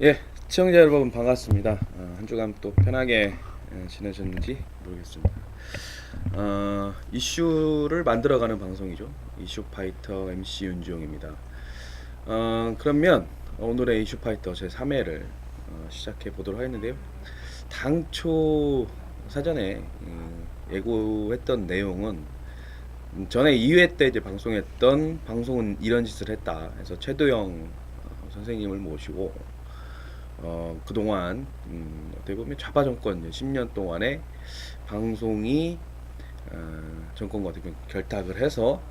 예, 시청자 여러분 반갑습니다. 한 주간 또 편하게 지내셨는지 모르겠습니다. 이슈를 만들어가는 방송이죠. 이슈 파이터 MC 윤지용입니다. 그러면 오늘의 이슈 파이터 제 3회를 시작해 보도록 하겠는데요. 당초 사전에 예고했던 내용은 전에 2회 때 이제 방송했던 방송은 이런 짓을 했다 해서 최도영 선생님을 모시고 그동안 어떻게 보면 좌파 정권 10년 동안의 방송이 정권과 어떻게 보면 결탁을 해서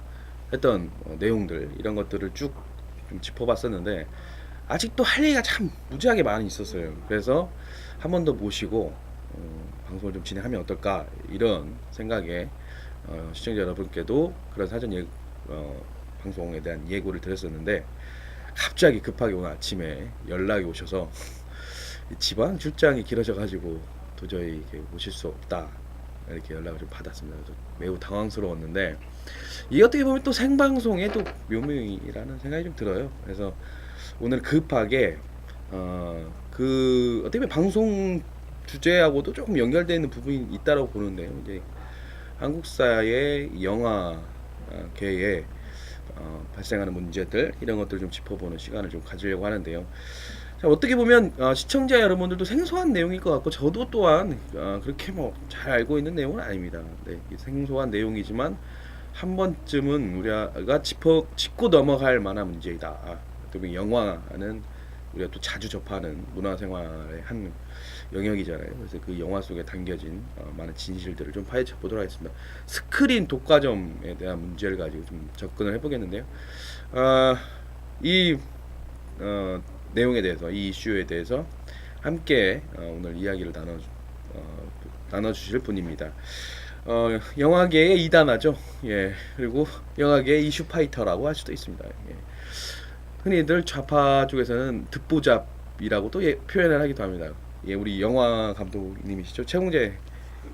했던 내용들 이런 것들을 쭉 좀 짚어봤었는데 아직도 할 얘기가 참 무지하게 많이 있었어요. 그래서 한 번 더 모시고 방송을 좀 진행하면 어떨까 이런 생각에 시청자 여러분께도 그런 사전 방송에 대한 예고를 드렸었는데 갑자기 급하게 오늘 아침에 연락이 오셔서 지방 출장이 길어져 가지고 도저히 이렇게 오실 수 없다 이렇게 연락을 좀 받았습니다. 그래서 매우 당황스러웠는데 이게 어떻게 보면 또 생방송의 또 묘미라는 생각이 좀 들어요. 그래서 오늘 급하게 그 어떻게 보면 방송 주제하고도 조금 연결되어 있는 부분이 있다고 보는데요. 이제 한국사의 영화계에 발생하는 문제들 이런 것들 좀 짚어보는 시간을 좀 가지려고 하는데요. 자, 어떻게 보면 시청자 여러분들도 생소한 내용일 것 같고 저도 또한 그렇게 뭐 잘 알고 있는 내용은 아닙니다. 네, 생소한 내용이지만 한 번쯤은 우리가 짚고 넘어갈 만한 문제이다. 어떻게 영화는 우리가 또 자주 접하는 문화생활의 한 영역이잖아요. 그래서 그 영화 속에 담겨진 많은 진실들을 좀 파헤쳐 보도록 하겠습니다. 스크린 독과점에 대한 문제를 가지고 좀 접근을 해보겠는데요. 이 내용에 대해서, 이 이슈에 대해서 함께 오늘 이야기를 나눠주실 분입니다. 영화계의 이단아죠. 예, 그리고 영화계의 이슈 파이터라고 할 수도 있습니다. 예. 흔히들 좌파 쪽에서는 듣보잡이라고도 표현을 하기도 합니다. 예, 우리 영화 감독님이시죠. 최홍재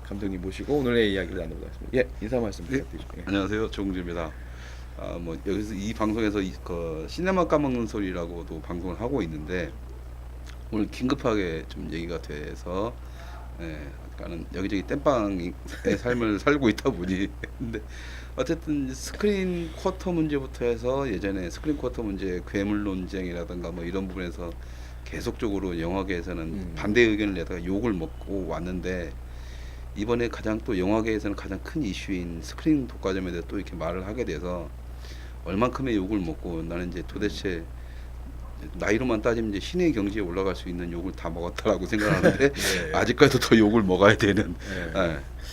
감독님 모시고 오늘의 이야기를 나눠보도록 하겠습니다. 예, 인사 말씀 예, 부탁드리죠. 예. 안녕하세요. 조웅주입니다. 뭐 여기서 이 방송에서 그 시네마 까먹는 소리라고도 방송을 하고 있는데 오늘 긴급하게 좀 얘기가 돼서 약간은 여기저기 땜빵의 삶을 살고 있다 보니 근데 어쨌든 스크린 쿼터 문제부터 해서 예전에 스크린 쿼터 문제 괴물 논쟁이라든가 뭐 이런 부분에서 계속적으로 영화계에서는 반대 의견을 내다가 욕을 먹고 왔는데 이번에 가장 또 영화계에서는 가장 큰 이슈인 스크린 독과점에 대해 또 이렇게 말을 하게 돼서 얼만큼의 욕을 먹고 나는 이제 도대체 나이로만 따지면 이제 신의 경지에 올라갈 수 있는 욕을 다 먹었다라고 생각하는데 네. 아직까지도 더 욕을 먹어야 되는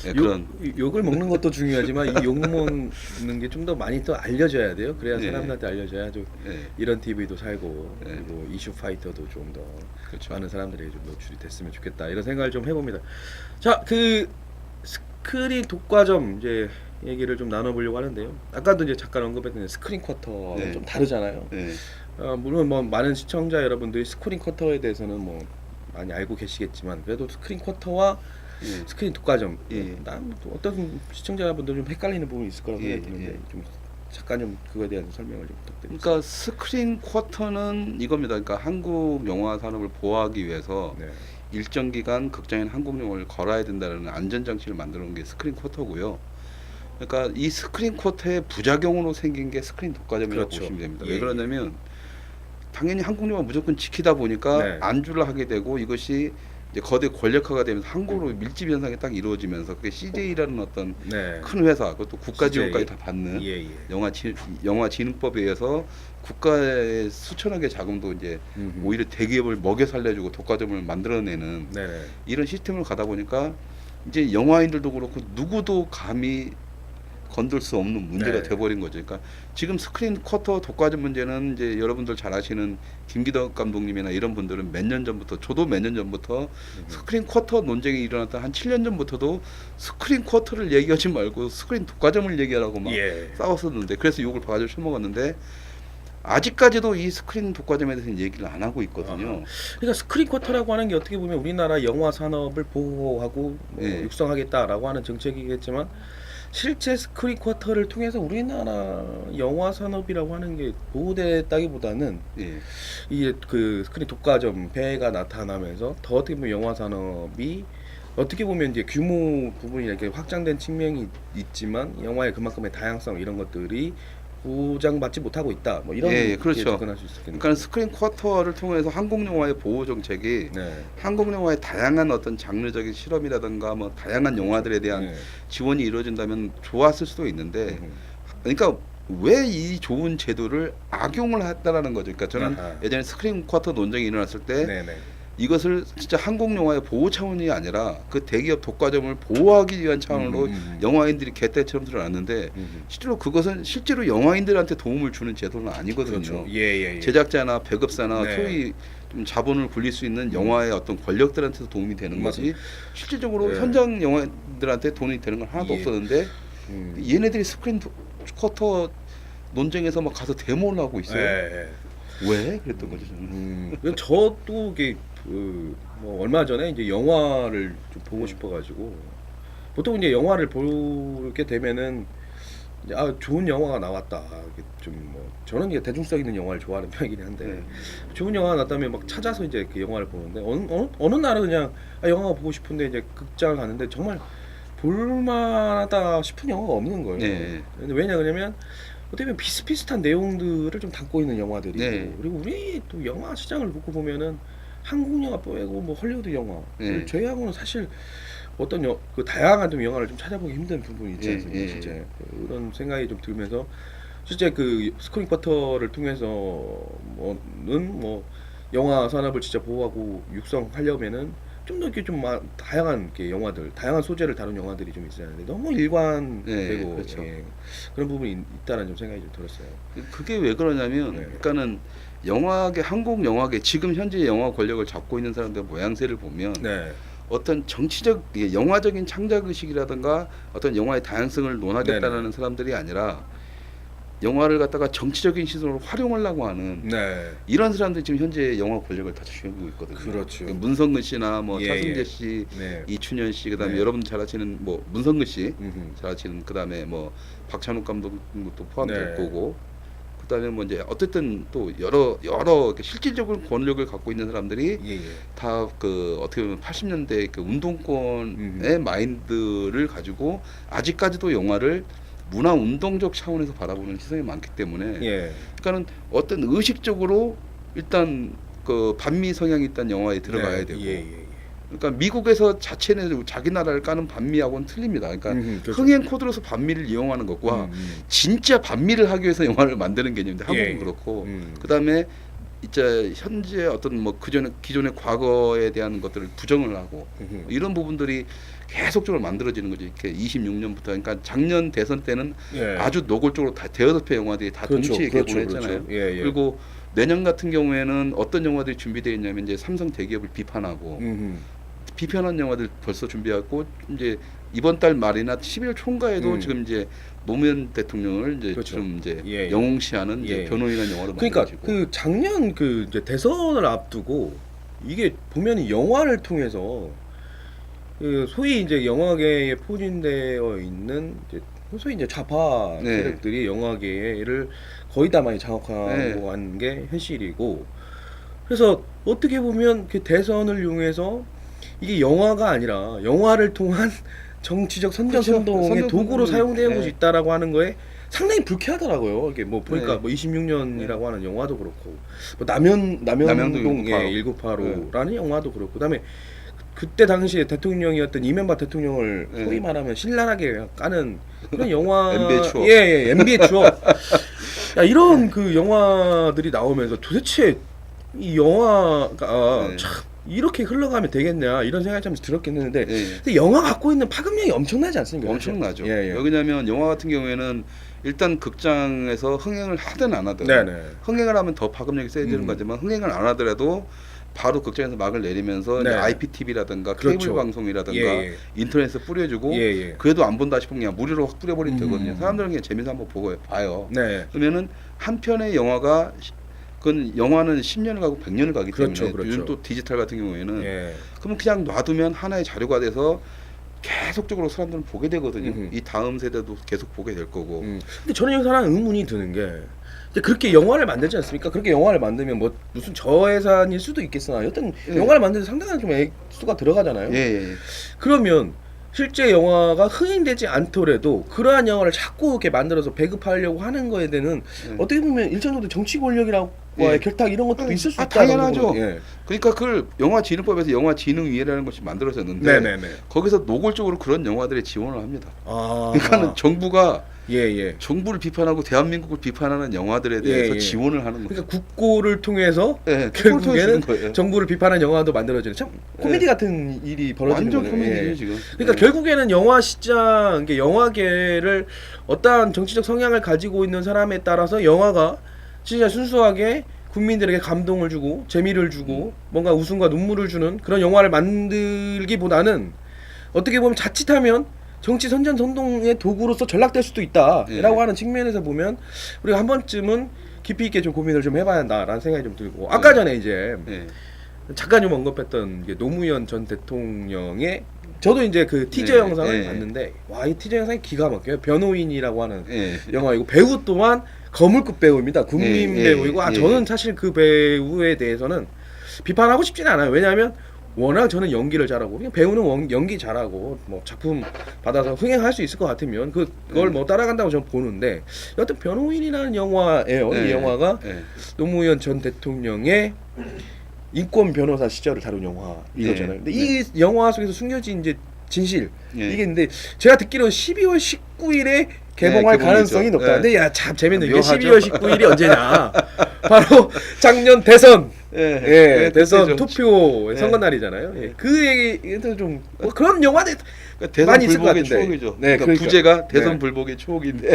네. 그런 욕을 먹는 것도 중요하지만 이 욕 먹는 게 좀 더 많이 또 알려져야 돼요. 그래야 예, 사람들한테 알려져야 좀 예, 이런 TV도 살고 예, 그리고 이슈 파이터도 좀 더 그렇죠. 많은 사람들에게 좀 노출이 됐으면 좋겠다 이런 생각을 좀 해봅니다. 자, 그 스크린 독과점 이제 얘기를 좀 나눠보려고 하는데요. 아까도 이제 잠깐 언급했던 스크린 쿼터는 네. 좀 다르잖아요. 예, 물론 뭐 많은 시청자 여러분들이 스크린 쿼터에 대해서는 뭐 많이 알고 계시겠지만 그래도 스크린 쿼터와 예, 스크린 독과점 예, 난 어떤 시청자분들 좀 헷갈리는 부분이 있을 거라고 예, 생각이 드는데 예. 좀 잠깐 좀 그거에 대한 설명을 좀 부탁드립니다. 그러니까 스크린 쿼터는 이겁니다. 그러니까 한국 영화 산업을 보호하기 위해서 네. 일정 기간 극장에는 한국 영화를 걸어야 된다는 안전 장치를 만들어 놓은 게 스크린 쿼터고요. 그러니까 이 스크린 쿼터의 부작용으로 생긴 게 스크린 독과점이라고 그렇죠. 보시면 됩니다. 예, 왜 예. 그러냐면 당연히 한국 영화 무조건 지키다 보니까 네. 안주를 하게 되고 이것이 이제 거대 권력화가 되면서 한국으로 밀집 현상이 딱 이루어지면서 그게 CJ라는 어떤 네. 큰 회사 그것도 국가 CJ. 지원까지 다 받는 예, 예. 영화진흥법에 의해서 국가의 수천억의 자금도 이제 음흠. 오히려 대기업을 먹여 살려주고 독과점을 만들어내는 네네. 이런 시스템을 가다 보니까 이제 영화인들도 그렇고 누구도 감히 건들 수 없는 문제가 네. 돼버린 거죠. 그러니까 지금 스크린 쿼터 독과점 문제는 이제 여러분들 잘 아시는 김기덕 감독님이나 이런 분들은 몇 년 전부터 저도 몇 년 전부터 스크린 쿼터 논쟁이 일어났던 한 7년 전부터도 스크린 쿼터를 얘기하지 말고 스크린 독과점을 얘기하라고 막 예. 싸웠었는데 그래서 욕을 봐가지고 처먹었는데 아직까지도 이 스크린 독과점에 대해서는 얘기를 안 하고 있거든요. 그러니까 스크린 쿼터라고 하는 게 어떻게 보면 우리나라 영화 산업을 보호하고 뭐 예. 육성하겠다라고 하는 정책이겠지만 실제 스크린 쿼터를 통해서 우리나라 영화 산업이라고 하는 게 보호됐다기보다는 예. 이게 그 스크린 독과점 폐해가 나타나면서 더 어떻게 보면 영화 산업이 어떻게 보면 이제 규모 부분이 이렇게 확장된 측면이 있지만 영화의 그만큼의 다양성 이런 것들이 보장받지 못하고 있다. 뭐 이런 예, 그렇죠. 접근할 수 있겠네요. 그러니까 스크린 쿼터를 통해서 한국 영화의 보호 정책이 네. 한국 영화의 다양한 어떤 장르적인 실험이라든가 뭐 다양한 영화들에 대한 네. 지원이 이루어진다면 좋았을 수도 있는데, 음. 그러니까 왜 이 좋은 제도를 악용을 했다라는 거죠. 그러니까 저는 아하. 예전에 스크린 쿼터 논쟁이 일어났을 때 네네. 이것을 진짜 한국 영화의 보호 차원이 아니라 그 대기업 독과점을 보호하기 위한 차원으로 영화인들이 개떼처럼 드러났는데, 실제로 그것은 실제로 영화인들한테 도움을 주는 제도는 아니거든요. 그렇죠. 예. 제작자나 배급사나 네. 소위 좀 자본을 굴릴 수 있는 영화의 어떤 권력들한테도 도움이 되는 거지, 실질적으로 네. 현장 영화인들한테 돈이 되는 건 하나도 예. 없었는데 음. 얘네들이 스크린 쿼터 논쟁에서 막 가서 데모를 하고 있어요. 예. 왜? 그랬던 거죠 저는. 저도 이게 뭐 얼마 전에 이제 영화를 좀 보고 싶어가지고 보통 이제 영화를 보게 되면은 이제 좋은 영화가 나왔다. 이게 좀 뭐 저는 이제 대중성 있는 영화를 좋아하는 편이긴 한데 네. 좋은 영화가 났다면 막 찾아서 이제 그 영화를 보는데 어느 날은 그냥 영화가 보고 싶은데 이제 극장을 갔는데 정말 볼만하다 싶은 영화가 없는 거예요. 네. 근데 왜냐 그러면 어떻게 보면 비슷비슷한 내용들을 좀 담고 있는 영화들이고 네. 그리고 우리 또 영화 시장을 놓고 보면은 한국 영화 빼고 뭐 헐리우드 영화를 네. 제외하고는 사실 어떤 그 다양한 좀 영화를 좀 찾아보기 힘든 부분이 있지 예, 않습니까? 예, 진짜 그런 생각이 좀 들면서 실제 그 스크린 쿼터를 통해서는 뭐 영화 산업을 진짜 보호하고 육성하려면은 좀 더 이렇게 좀 다양한 이렇게 영화들, 다양한 소재를 다룬 영화들이 좀 있어야 하는데 너무 일관되고 네, 그렇죠. 그런 부분이 있다는 좀 생각이 좀 들었어요. 그게 왜 그러냐면, 네. 그러니까는 영화계, 한국 영화계 지금 현재 영화 권력을 잡고 있는 사람들 모양새를 보면 네, 어떤 정치적 영화적인 창작 의식이라든가 어떤 영화의 다양성을 논하겠다는 네네. 사람들이 아니라 영화를 갖다가 정치적인 시선으로 활용하려고 하는 네, 이런 사람들이 지금 현재 영화 권력을 다 쥐고 있거든요. 그렇죠. 문성근 씨나 뭐 예, 차승재 예. 씨, 네, 이춘현 씨, 그다음에 네. 여러분 잘 아시는 뭐 문성근 씨 음흠. 잘 아시는, 그다음에 뭐 박찬욱 감독도 포함될 네. 거고, 그다음에 뭐 이제 어쨌든 또 여러 이렇게 실질적으로 권력을 갖고 있는 사람들이 예. 다 그 어떻게 보면 80년대 그 운동권의 마인드를 가지고 아직까지도 영화를 문화 운동적 차원에서 바라보는 시선이 많기 때문에, 예. 그러니까는 어떤 의식적으로 일단 그 반미 성향이 있던 영화에 들어가야 네. 되고, 예. 그러니까 미국에서 자체는 자기 나라를 까는 반미하고는 틀립니다. 그러니까 그렇죠. 흥행 코드로서 반미를 이용하는 것과 진짜 반미를 하기 위해서 영화를 만드는 개념인데 한국은 예. 그렇고, 그다음에 이제 현재 어떤 뭐 기존의 과거에 대한 것들을 부정을 하고 이런 부분들이 계속적으로 만들어지는 거죠. 이렇게 26년부터, 그러니까 작년 대선 때는 예. 아주 노골적으로 다 대여섯 편 영화들이 다 그렇죠. 동시에 그렇죠. 개봉했잖아요. 그렇죠. 예. 그리고 내년 같은 경우에는 어떤 영화들이 준비되어 있냐면 이제 삼성 대기업을 비판하고 비판한 영화들 벌써 준비하고, 이제 이번 달 말이나 11월 초인가에도 지금 이제 노무현 대통령을 이제 그렇죠. 좀 이제 예. 영웅시하는 이제 예. 변호인한 영화로 그러니까 만들어지고. 그 작년 그 이제 대선을 앞두고 이게 보면 영화를 통해서 그 소위 이제 영화계에 포진되어 있는 이제 소위 이제 좌파 네. 세력들이 영화계를 거의 다 많이 장악하고 네. 하는 게 현실이고, 그래서 어떻게 보면 그 대선을 이용해서 이게 영화가 아니라 영화를 통한 정치적 선전선동의 그렇죠. 도구로 사용되고 네. 있다라고 하는 거에 상당히 불쾌하더라고요. 이게 뭐 보니까 네. 뭐 26년이라고 하는 영화도 그렇고, 뭐 남현동 1985라는 영화도 그렇고, 그다음에 그때 당시에 대통령이었던 이명박 대통령을 네. 소위 말하면 신랄하게 까는 그런 영화. MB의 추억. 예, MB의 추억. 야, 이런 그 영화들이 나오면서 도대체 이 영화가 네. 참 이렇게 흘러가면 되겠냐 이런 생각이 참 들었긴 했는데, 예. 근데 영화 갖고 있는 파급력이 엄청나지 않습니까? 엄청나죠. 예. 왜냐하면 영화 같은 경우에는 일단 극장에서 흥행을 하든 안 하든, 네네. 흥행을 하면 더 파급력이 세지는 거지만 흥행을 안 하더라도 바로 극장에서 막을 내리면서 네. 이제 IPTV라든가 그렇죠. 케이블 방송이라든가 예. 인터넷에 뿌려주고, 예. 그래도 안 본다 싶으면 그냥 무료로 확 뿌려버리면 되거든요. 음. 사람들은 그냥 재미서 한번 봐요. 네. 그러면은 한 편의 영화가 그건 영화는 10년을 가고 100년을 가기 그렇죠, 때문에 그렇죠. 요즘 또 디지털 같은 경우에는 예. 그러면 그냥 놔두면 하나의 자료가 돼서 계속적으로 사람들은 보게 되거든요. 음흠. 이 다음 세대도 계속 보게 될 거고. 근데 저는 여기서 하나 의문이 드는 게 이제 그렇게 영화를 만들지 않습니까? 그렇게 영화를 만들면 뭐 무슨 저예산일 수도 있겠으나 여튼 예. 영화를 만드는 데 상당한 좀 액수가 들어가잖아요. 예. 그러면 실제 영화가 흥행되지 않더라도 그러한 영화를 자꾸 이렇게 만들어서 배급하려고 하는 거에 대해는 예. 어떻게 보면 일정정도 정치 권력이라고의 예. 결탁 이런 것도 있을 수 아, 있다는 당연하죠. 거거든요. 예. 그러니까 그걸 영화진흥법에서 영화진흥위원회라는 것이 만들어졌는데 네네네. 거기서 노골적으로 그런 영화들에 지원을 합니다. 아, 그러니까는 정부가 예. 정부를 비판하고 대한민국을 비판하는 영화들에 대해서 예. 지원을 하는 거죠. 그러니까 국고를 통해서 예, 결국에는 거예요. 정부를 비판하는 영화도 만들어지는 참 코미디 예. 같은 일이 벌어지는 완전 거네요. 코미디죠 예. 지금. 그러니까 예. 결국에는 영화 시장, 이게 영화계를 어떠한 정치적 성향을 가지고 있는 사람에 따라서 영화가 진짜 순수하게 국민들에게 감동을 주고 재미를 주고 뭔가 웃음과 눈물을 주는 그런 영화를 만들기보다는 어떻게 보면 자칫하면 정치 선전선동의 도구로서 전락될 수도 있다라고 예. 하는 측면에서 보면 우리가 한 번쯤은 깊이 있게 좀 고민을 좀 해봐야 한다라는 생각이 좀 들고 아까 전에 이제 예. 잠깐 좀 언급했던 게 노무현 전 대통령의 저도 이제 그 티저 네, 영상을 네. 봤는데 와 이 티저 영상이 기가 막혀요. 변호인이라고 하는 예. 영화이고 배우 또한 거물급 배우입니다. 국민 예, 예, 배우이고 예. 저는 사실 그 배우에 대해서는 비판하고 싶지는 않아요. 왜냐하면 워낙 저는 연기를 잘하고 그냥 배우는 연기 잘하고 뭐 작품 받아서 흥행할 수 있을 것 같으면 그걸 뭐 따라간다고 저는 보는데 여튼 변호인이라는 영화예요. 이 예. 영화가 예. 노무현 전 대통령의 인권 변호사 시절을 다룬 영화 이거잖아요. 근데 이 영화 속에서 숨겨진 이제 진실 예. 이게 있는데 제가 듣기로는 12월 19일에 개봉할 개봉이죠. 가능성이 높다. 예. 근데 야 참 재밌는 게 묘하죠. 12월 19일이 언제냐? 바로 작년 대선 예. 대선 그때죠. 투표 예. 선거 날이잖아요. 예. 그 얘기도 좀 뭐 그런 영화들 그러니까 대선 많이 있을 것 불복의 같은데. 추억이죠. 네, 그러니까 그러니까. 부제가 대선 네. 불복의 추억인데.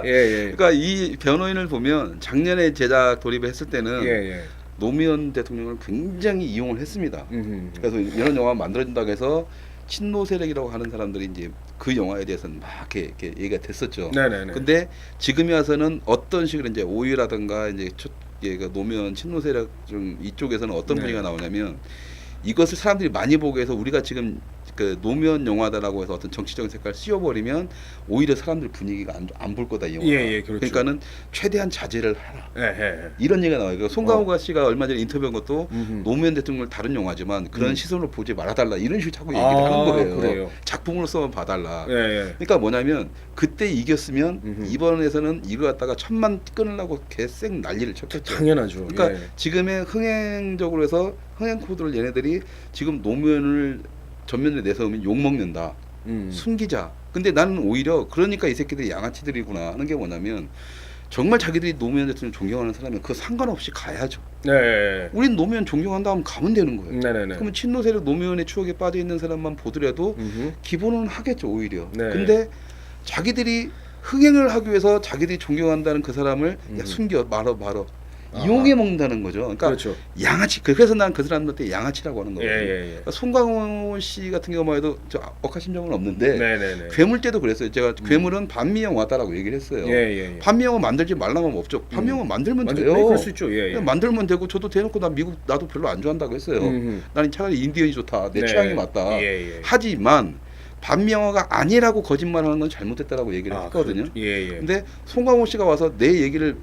예. 그러니까 이 변호인을 보면 작년에 제작 돌입을 했을 때는 예. 노무현 대통령을 굉장히 이용을 했습니다. 그래서 이런 영화 만들어진다고 해서 친노 세력이라고 하는 사람들이 이제 그 영화에 대해서는 막 이렇게 얘기가 됐었죠. 네네네. 근데 지금에 와서는 어떤 식으로 이제 오유라든가 이제 그 노무현 친노 세력 좀 이쪽에서는 어떤 네. 분위기가 나오냐면 이것을 사람들이 많이 보게 해서 우리가 지금 그 노무현 영화다라고 해서 어떤 정치적인 색깔을 씌워버리면 오히려 사람들 분위기가 안 볼 거다 이 영화. 예, 그렇죠. 그러니까는 최대한 자제를 하라. 예. 이런 얘기가 나와요. 그러니까 송강호 씨가 얼마 전에 인터뷰한 것도 음흠. 노무현 대통령을 다룬 영화지만 그런 시선으로 보지 말아달라 이런 식으로 자꾸 얘기를 아, 하는 거예요. 그래요? 작품으로서만 봐달라. 예. 그러니까 뭐냐면 그때 이겼으면 음흠. 이번에서는 이거 갖다가 천만 끊으려고 개쌩 난리를 쳤겠죠. 당연하죠. 그러니까 예. 지금의 흥행적으로 해서 흥행 코드를 얘네들이 지금 노무현을 전면에 내세우면 욕 먹는다. 숨기자. 근데 나는 오히려 그러니까 이 새끼들이 양아치들이구나 하는 게 뭐냐면 정말 자기들이 노무현 대통령 존경하는 사람은 그 상관없이 가야죠. 네. 우린 노무현 존경한다 하면 가면 되는 거예요. 네네네. 그러면 친노 세력 노무현의 추억에 빠져 있는 사람만 보더라도 음흠. 기본은 하겠죠 오히려. 네. 근데 자기들이 흥행을 하기 위해서 자기들이 존경한다는 그 사람을 야 음. 숨겨 말어 아하. 이용해 먹는다는 거죠. 그러니까 그렇죠. 양아치. 그래서 난 그 사람들한테 양아치라고 하는 거예요. 예. 그러니까 송강호 씨 같은 경우만 해도 저 억하신 적은 없는데 네네네. 괴물 때도 그랬어요. 제가 괴물은 반미영 왔다라고 얘기를 했어요. 예. 반미영은 만들지 말라면 없죠. 반미영은 만들면 돼요. 그럴 수 있죠. 예. 그냥 만들면 되고 저도 대놓고 나 미국 나도 별로 안 좋아한다고 했어요. 음흠. 나는 차라리 인디언이 좋다. 내 네. 취향이 맞다. 예. 하지만 반미영화가 아니라고 거짓말하는 건 잘못됐다라고 얘기를 했거든요. 그렇죠. 예. 근데 송강호 씨가 와서 내 얘기를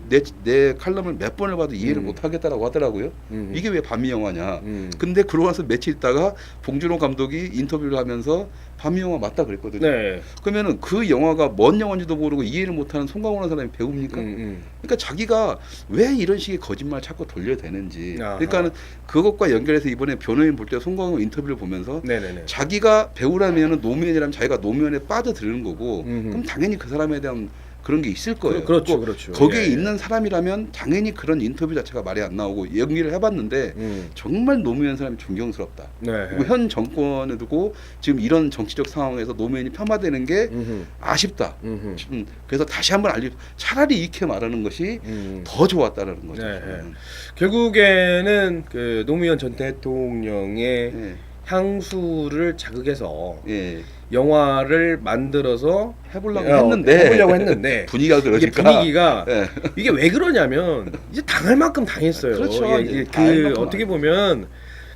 내 칼럼을 몇 번을 봐도 이해를 못 하겠다라고 하더라고요. 이게 왜 반미영화냐. 근데 그러고 나서 며칠 있다가 봉준호 감독이 인터뷰를 하면서 반미영화 맞다 그랬거든요. 네. 그러면은 그 영화가 뭔 영화인지도 모르고 이해를 못하는 송강호라는 사람이 배웁니까? 그러니까 자기가 왜 이런 식의 거짓말 자꾸 돌려대는지. 아하. 그러니까는 그것과 연결해서 이번에 변호인 볼 때 송강호 인터뷰를 보면서 네네네. 자기가 배우라면은 노무현이라면 자기가 노무현에 빠져드는 거고 음흠. 그럼 당연히 그 사람에 대한 그런 게 있을 거예요. 그렇죠. 꼭 그렇죠. 거기에 예. 있는 사람이라면 당연히 그런 인터뷰 자체가 말이 안 나오고 연기를 해봤는데 정말 노무현 사람이 존경스럽다. 네. 그리고 현 정권에 두고 지금 이런 정치적 상황에서 노무현이 폄하되는 게 아쉽다. 그래서 다시 한번 차라리 이렇게 말하는 것이 더 좋았다라는 거죠. 네. 결국에는 그 노무현 전 대통령의 예. 향수를 자극해서 예. 영화를 만들어서 해보려고 했는데 이게 분위기가 그러니까 분위기가 예. 이게 왜 그러냐면 이제 당할 만큼 당했어요. 그렇죠. 이게 이제 당할 만큼 어떻게 보면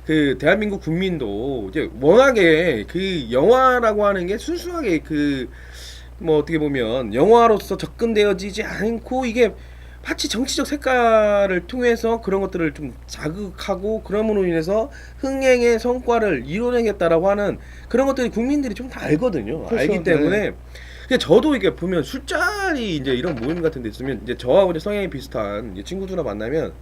그 대한민국 국민도 이제 워낙에 그 영화라고 하는 게 순수하게 그 뭐 어떻게 보면 영화로서 접근되어지지 않고 이게 마치 정치적 색깔을 통해서 그런 것들을 좀 자극하고 그럼으로 인해서 흥행의 성과를 이뤄내겠다라고 하는 그런 것들이 국민들이 좀 다 알거든요. 그렇죠. 알기 때문에 근데 저도 이게 보면 술자리 이제 이런 모임 같은 데 있으면 이제 저하고 이제 성향이 비슷한 이제 친구들과 만나면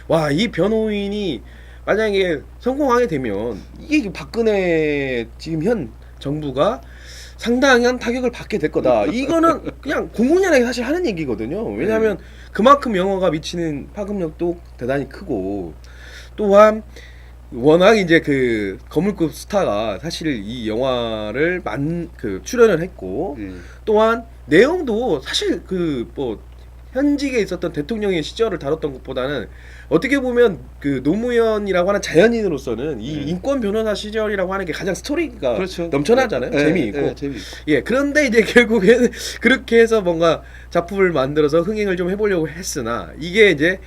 와, 이 변호인이 만약에 성공하게 되면 이게 박근혜 지금 현 정부가 상당한 타격을 받게 될 거다. 이거는 그냥 공공연하게 사실 하는 얘기거든요. 왜냐하면 그만큼 영화가 미치는 파급력도 대단히 크고 또한 워낙 이제 그 거물급 스타가 사실 이 영화를 출연을 했고 또한 내용도 사실 그 뭐 현직에 있었던 대통령의 시절을 다뤘던 것보다는 어떻게 보면 그 노무현이라고 하는 자연인으로서는 이 인권 변호사 시절이라고 하는 게 가장 스토리가 그렇죠. 넘쳐나잖아요. 예, 재미있고. 예, 재미있고. 예, 그런데 이제 결국에는 그렇게 해서 뭔가 작품을 만들어서 흥행을 좀 해보려고 했으나 이게 이제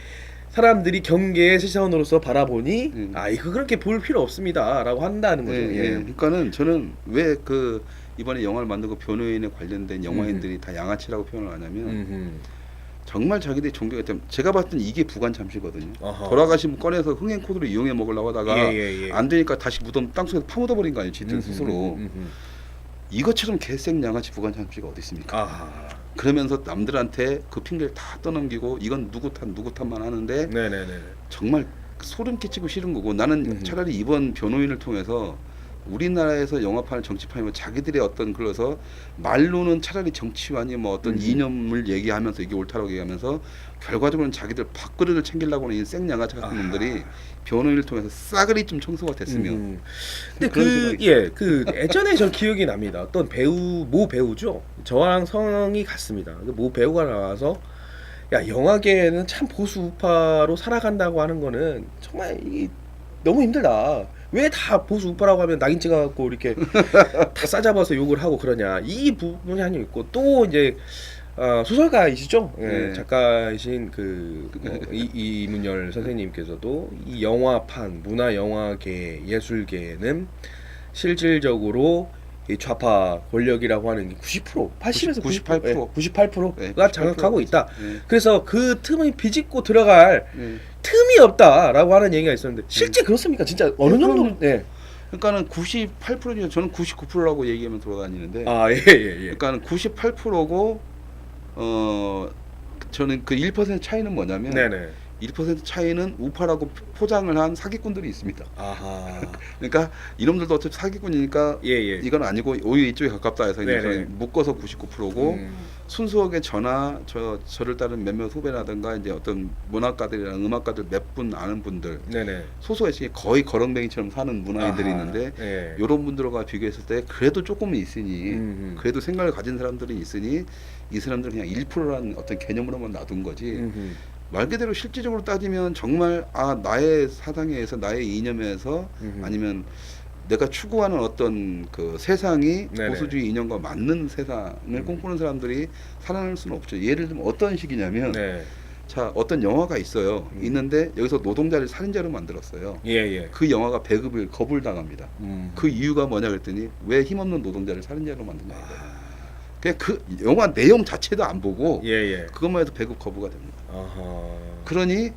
사람들이 경계의 시선으로서 바라보니 아, 이거 그렇게 볼 필요 없습니다라고 한다는 거죠. 예, 예. 그러니까는 저는 왜 그 이번에 영화를 만들고 변호인에 관련된 영화인들이 다 양아치라고 표현을 하냐면 정말 자기들이 존경했던 제가 봤을 땐 이게 부관 참시거든요. 어허. 돌아가신 분 꺼내서 흥행 코드로 이용해 먹으려고 하다가 예. 안 되니까 다시 무덤 땅속에서 파묻어 버린 거 아니에요, 지들 스스로. 이것처럼 개생 양아치 부관 참시가 어디 있습니까? 아하. 그러면서 남들한테 그 핑계를 다 떠넘기고 이건 누구 탓만 하는데 네네네. 정말 소름 끼치고 싫은 거고 나는 차라리 이번 변호인을 통해서 우리나라에서 영화판을 정치판이면 자기들의 어떤 그래서 말로는 차라리 정치관이 뭐 어떤 이념을 얘기하면서 이게 옳다라고 얘기하면서 결과적으로는 자기들 밥그릇을 챙기려고 하는 이 생양아치 같은 놈들이 변호인을 통해서 싸그리 좀 청소가 됐으면. 근데 그런 그 생각이 예, 그 예전에 전 기억이 납니다. 어떤 모 배우죠. 저랑 성이 같습니다. 그 모 배우가 나와서 야, 영화계는 참 보수 우파로 살아간다고 하는 거는 정말 너무 힘들다. 왜 다 보수 우파라고 하면 낙인 찍어갖고 이렇게 다 싸잡아서 욕을 하고 그러냐. 이 부분이 하나 있고 또 이제 소설가이시죠. 예, 작가이신 이문열 선생님께서도 이 영화판, 문화 영화계, 예술계는 실질적으로 이 좌파 권력이라고 하는 게 90%, 80에서 98%. 98%가 장악하고 있다. 예. 그래서 그 틈을 비집고 들어갈 예. 틈이 없다라고 하는 얘기가 있었는데 실제 그렇습니까? 진짜 어느 정도? 그럼요. 예. 그러니까는 98% 저는 99%라고 얘기하면 돌아다니는데. 아, 예. 그러니까는 98%고 저는 그 1% 차이는 뭐냐면 네네. 1% 차이는 우파라고 포장을 한 사기꾼들이 있습니다. 아하. 그러니까 이놈들도 어차피 사기꾼이니까 예. 이건 아니고 오히려 이쪽에 가깝다 해서 이제 네네. 묶어서 99%고 순수하게 저를 따른 몇몇 후배라든가 이제 어떤 문학가들이랑 음악가들 몇 분 아는 분들 네네. 소소하게 거의 거렁뱅이처럼 사는 문화인들이 아하. 있는데 예. 이런 분들과 비교했을 때 그래도 조금은 있으니 그래도 생각을 가진 사람들이 있으니 이 사람들은 그냥 1%라는 어떤 개념으로만 놔둔 거지 말 그대로 실질적으로 따지면 정말 나의 사상에서 나의 이념에서 아니면 내가 추구하는 어떤 그 세상이 네네. 보수주의 이념과 맞는 세상을 꿈꾸는 사람들이 살아날 수는 없죠. 예를 들면 어떤 식이냐면 네. 자 어떤 영화가 있어요. 있는데 여기서 노동자를 살인자로 만들었어요. 예. 그 영화가 배급을 거부당합니다. 그 이유가 뭐냐 그랬더니 왜 힘없는 노동자를 살인자로 만드냐 이거예요. 그냥 그 영화 내용 자체도 안 보고 예. 그것만 해도 배급 거부가 됩니다. 아하. 그러니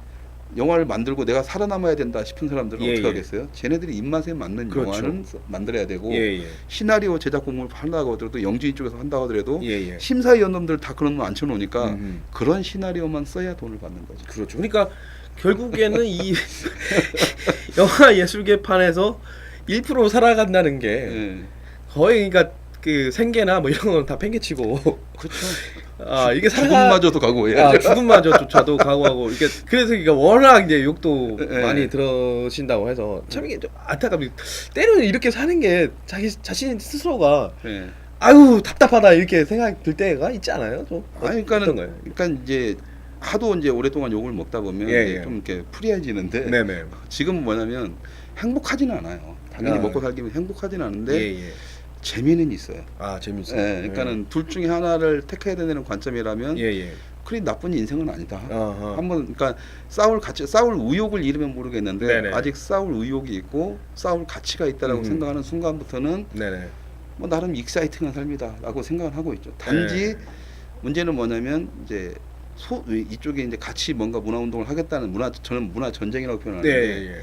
영화를 만들고 내가 살아남아야 된다 싶은 사람들은 예, 어떻게 예. 하겠어요? 쟤네들이 입맛에 맞는 그렇죠. 영화는 만들어야 되고 예. 시나리오 제작 공모를 한다고 하더라도 영주인 쪽에서 한다고 하더라도 예. 심사위원님들 다 그런 거 앉혀놓으니까 음. 그런 시나리오만 써야 돈을 받는 거죠. 그렇죠. 그러니까 결국에는 이 영화 예술계판에서 1% 살아간다는 게 예. 거의 그러니까 그 생계나 뭐 이런 건 다 팽개치고 그렇죠. 이게 죽음마저도 각오해야죠. 죽음마저조차도 각오하고 이게 그래서 이게 워낙 이제 욕도 예. 많이 들으신다고 해서 참 이게 좀 안타깝게 때로는 이렇게 사는 게 자기 자신 스스로가 예. 아유 답답하다 이렇게 생각 들 때가 있지 않아요? 좀 아니 어떤가요? 그러니까 이제 하도 이제 오랫동안 욕을 먹다 보면 예, 이제 예. 좀 이렇게 프리해지는데 네네. 지금은 뭐냐면 행복하지는 않아요. 당연히 아. 먹고 살기면 행복하지는 않은데 예. 재미는 있어요. 아 재밌어요. 예, 그러니까는 둘 중에 하나를 택해야 되는 관점이라면 예예. 그리 나쁜 인생은 아니다. 아하. 한번 그러니까 싸울 의욕을 잃으면 모르겠는데 네네. 아직 싸울 의욕이 있고 싸울 가치가 있다라고 생각하는 순간부터는 네네. 뭐 나름 익사이팅한 삶이다라고 생각을 하고 있죠. 단지 네. 문제는 뭐냐면 이제 이쪽에 이제 같이 뭔가 문화 운동을 하겠다는 저는 문화 전쟁이라고 표현하는데 네. 예.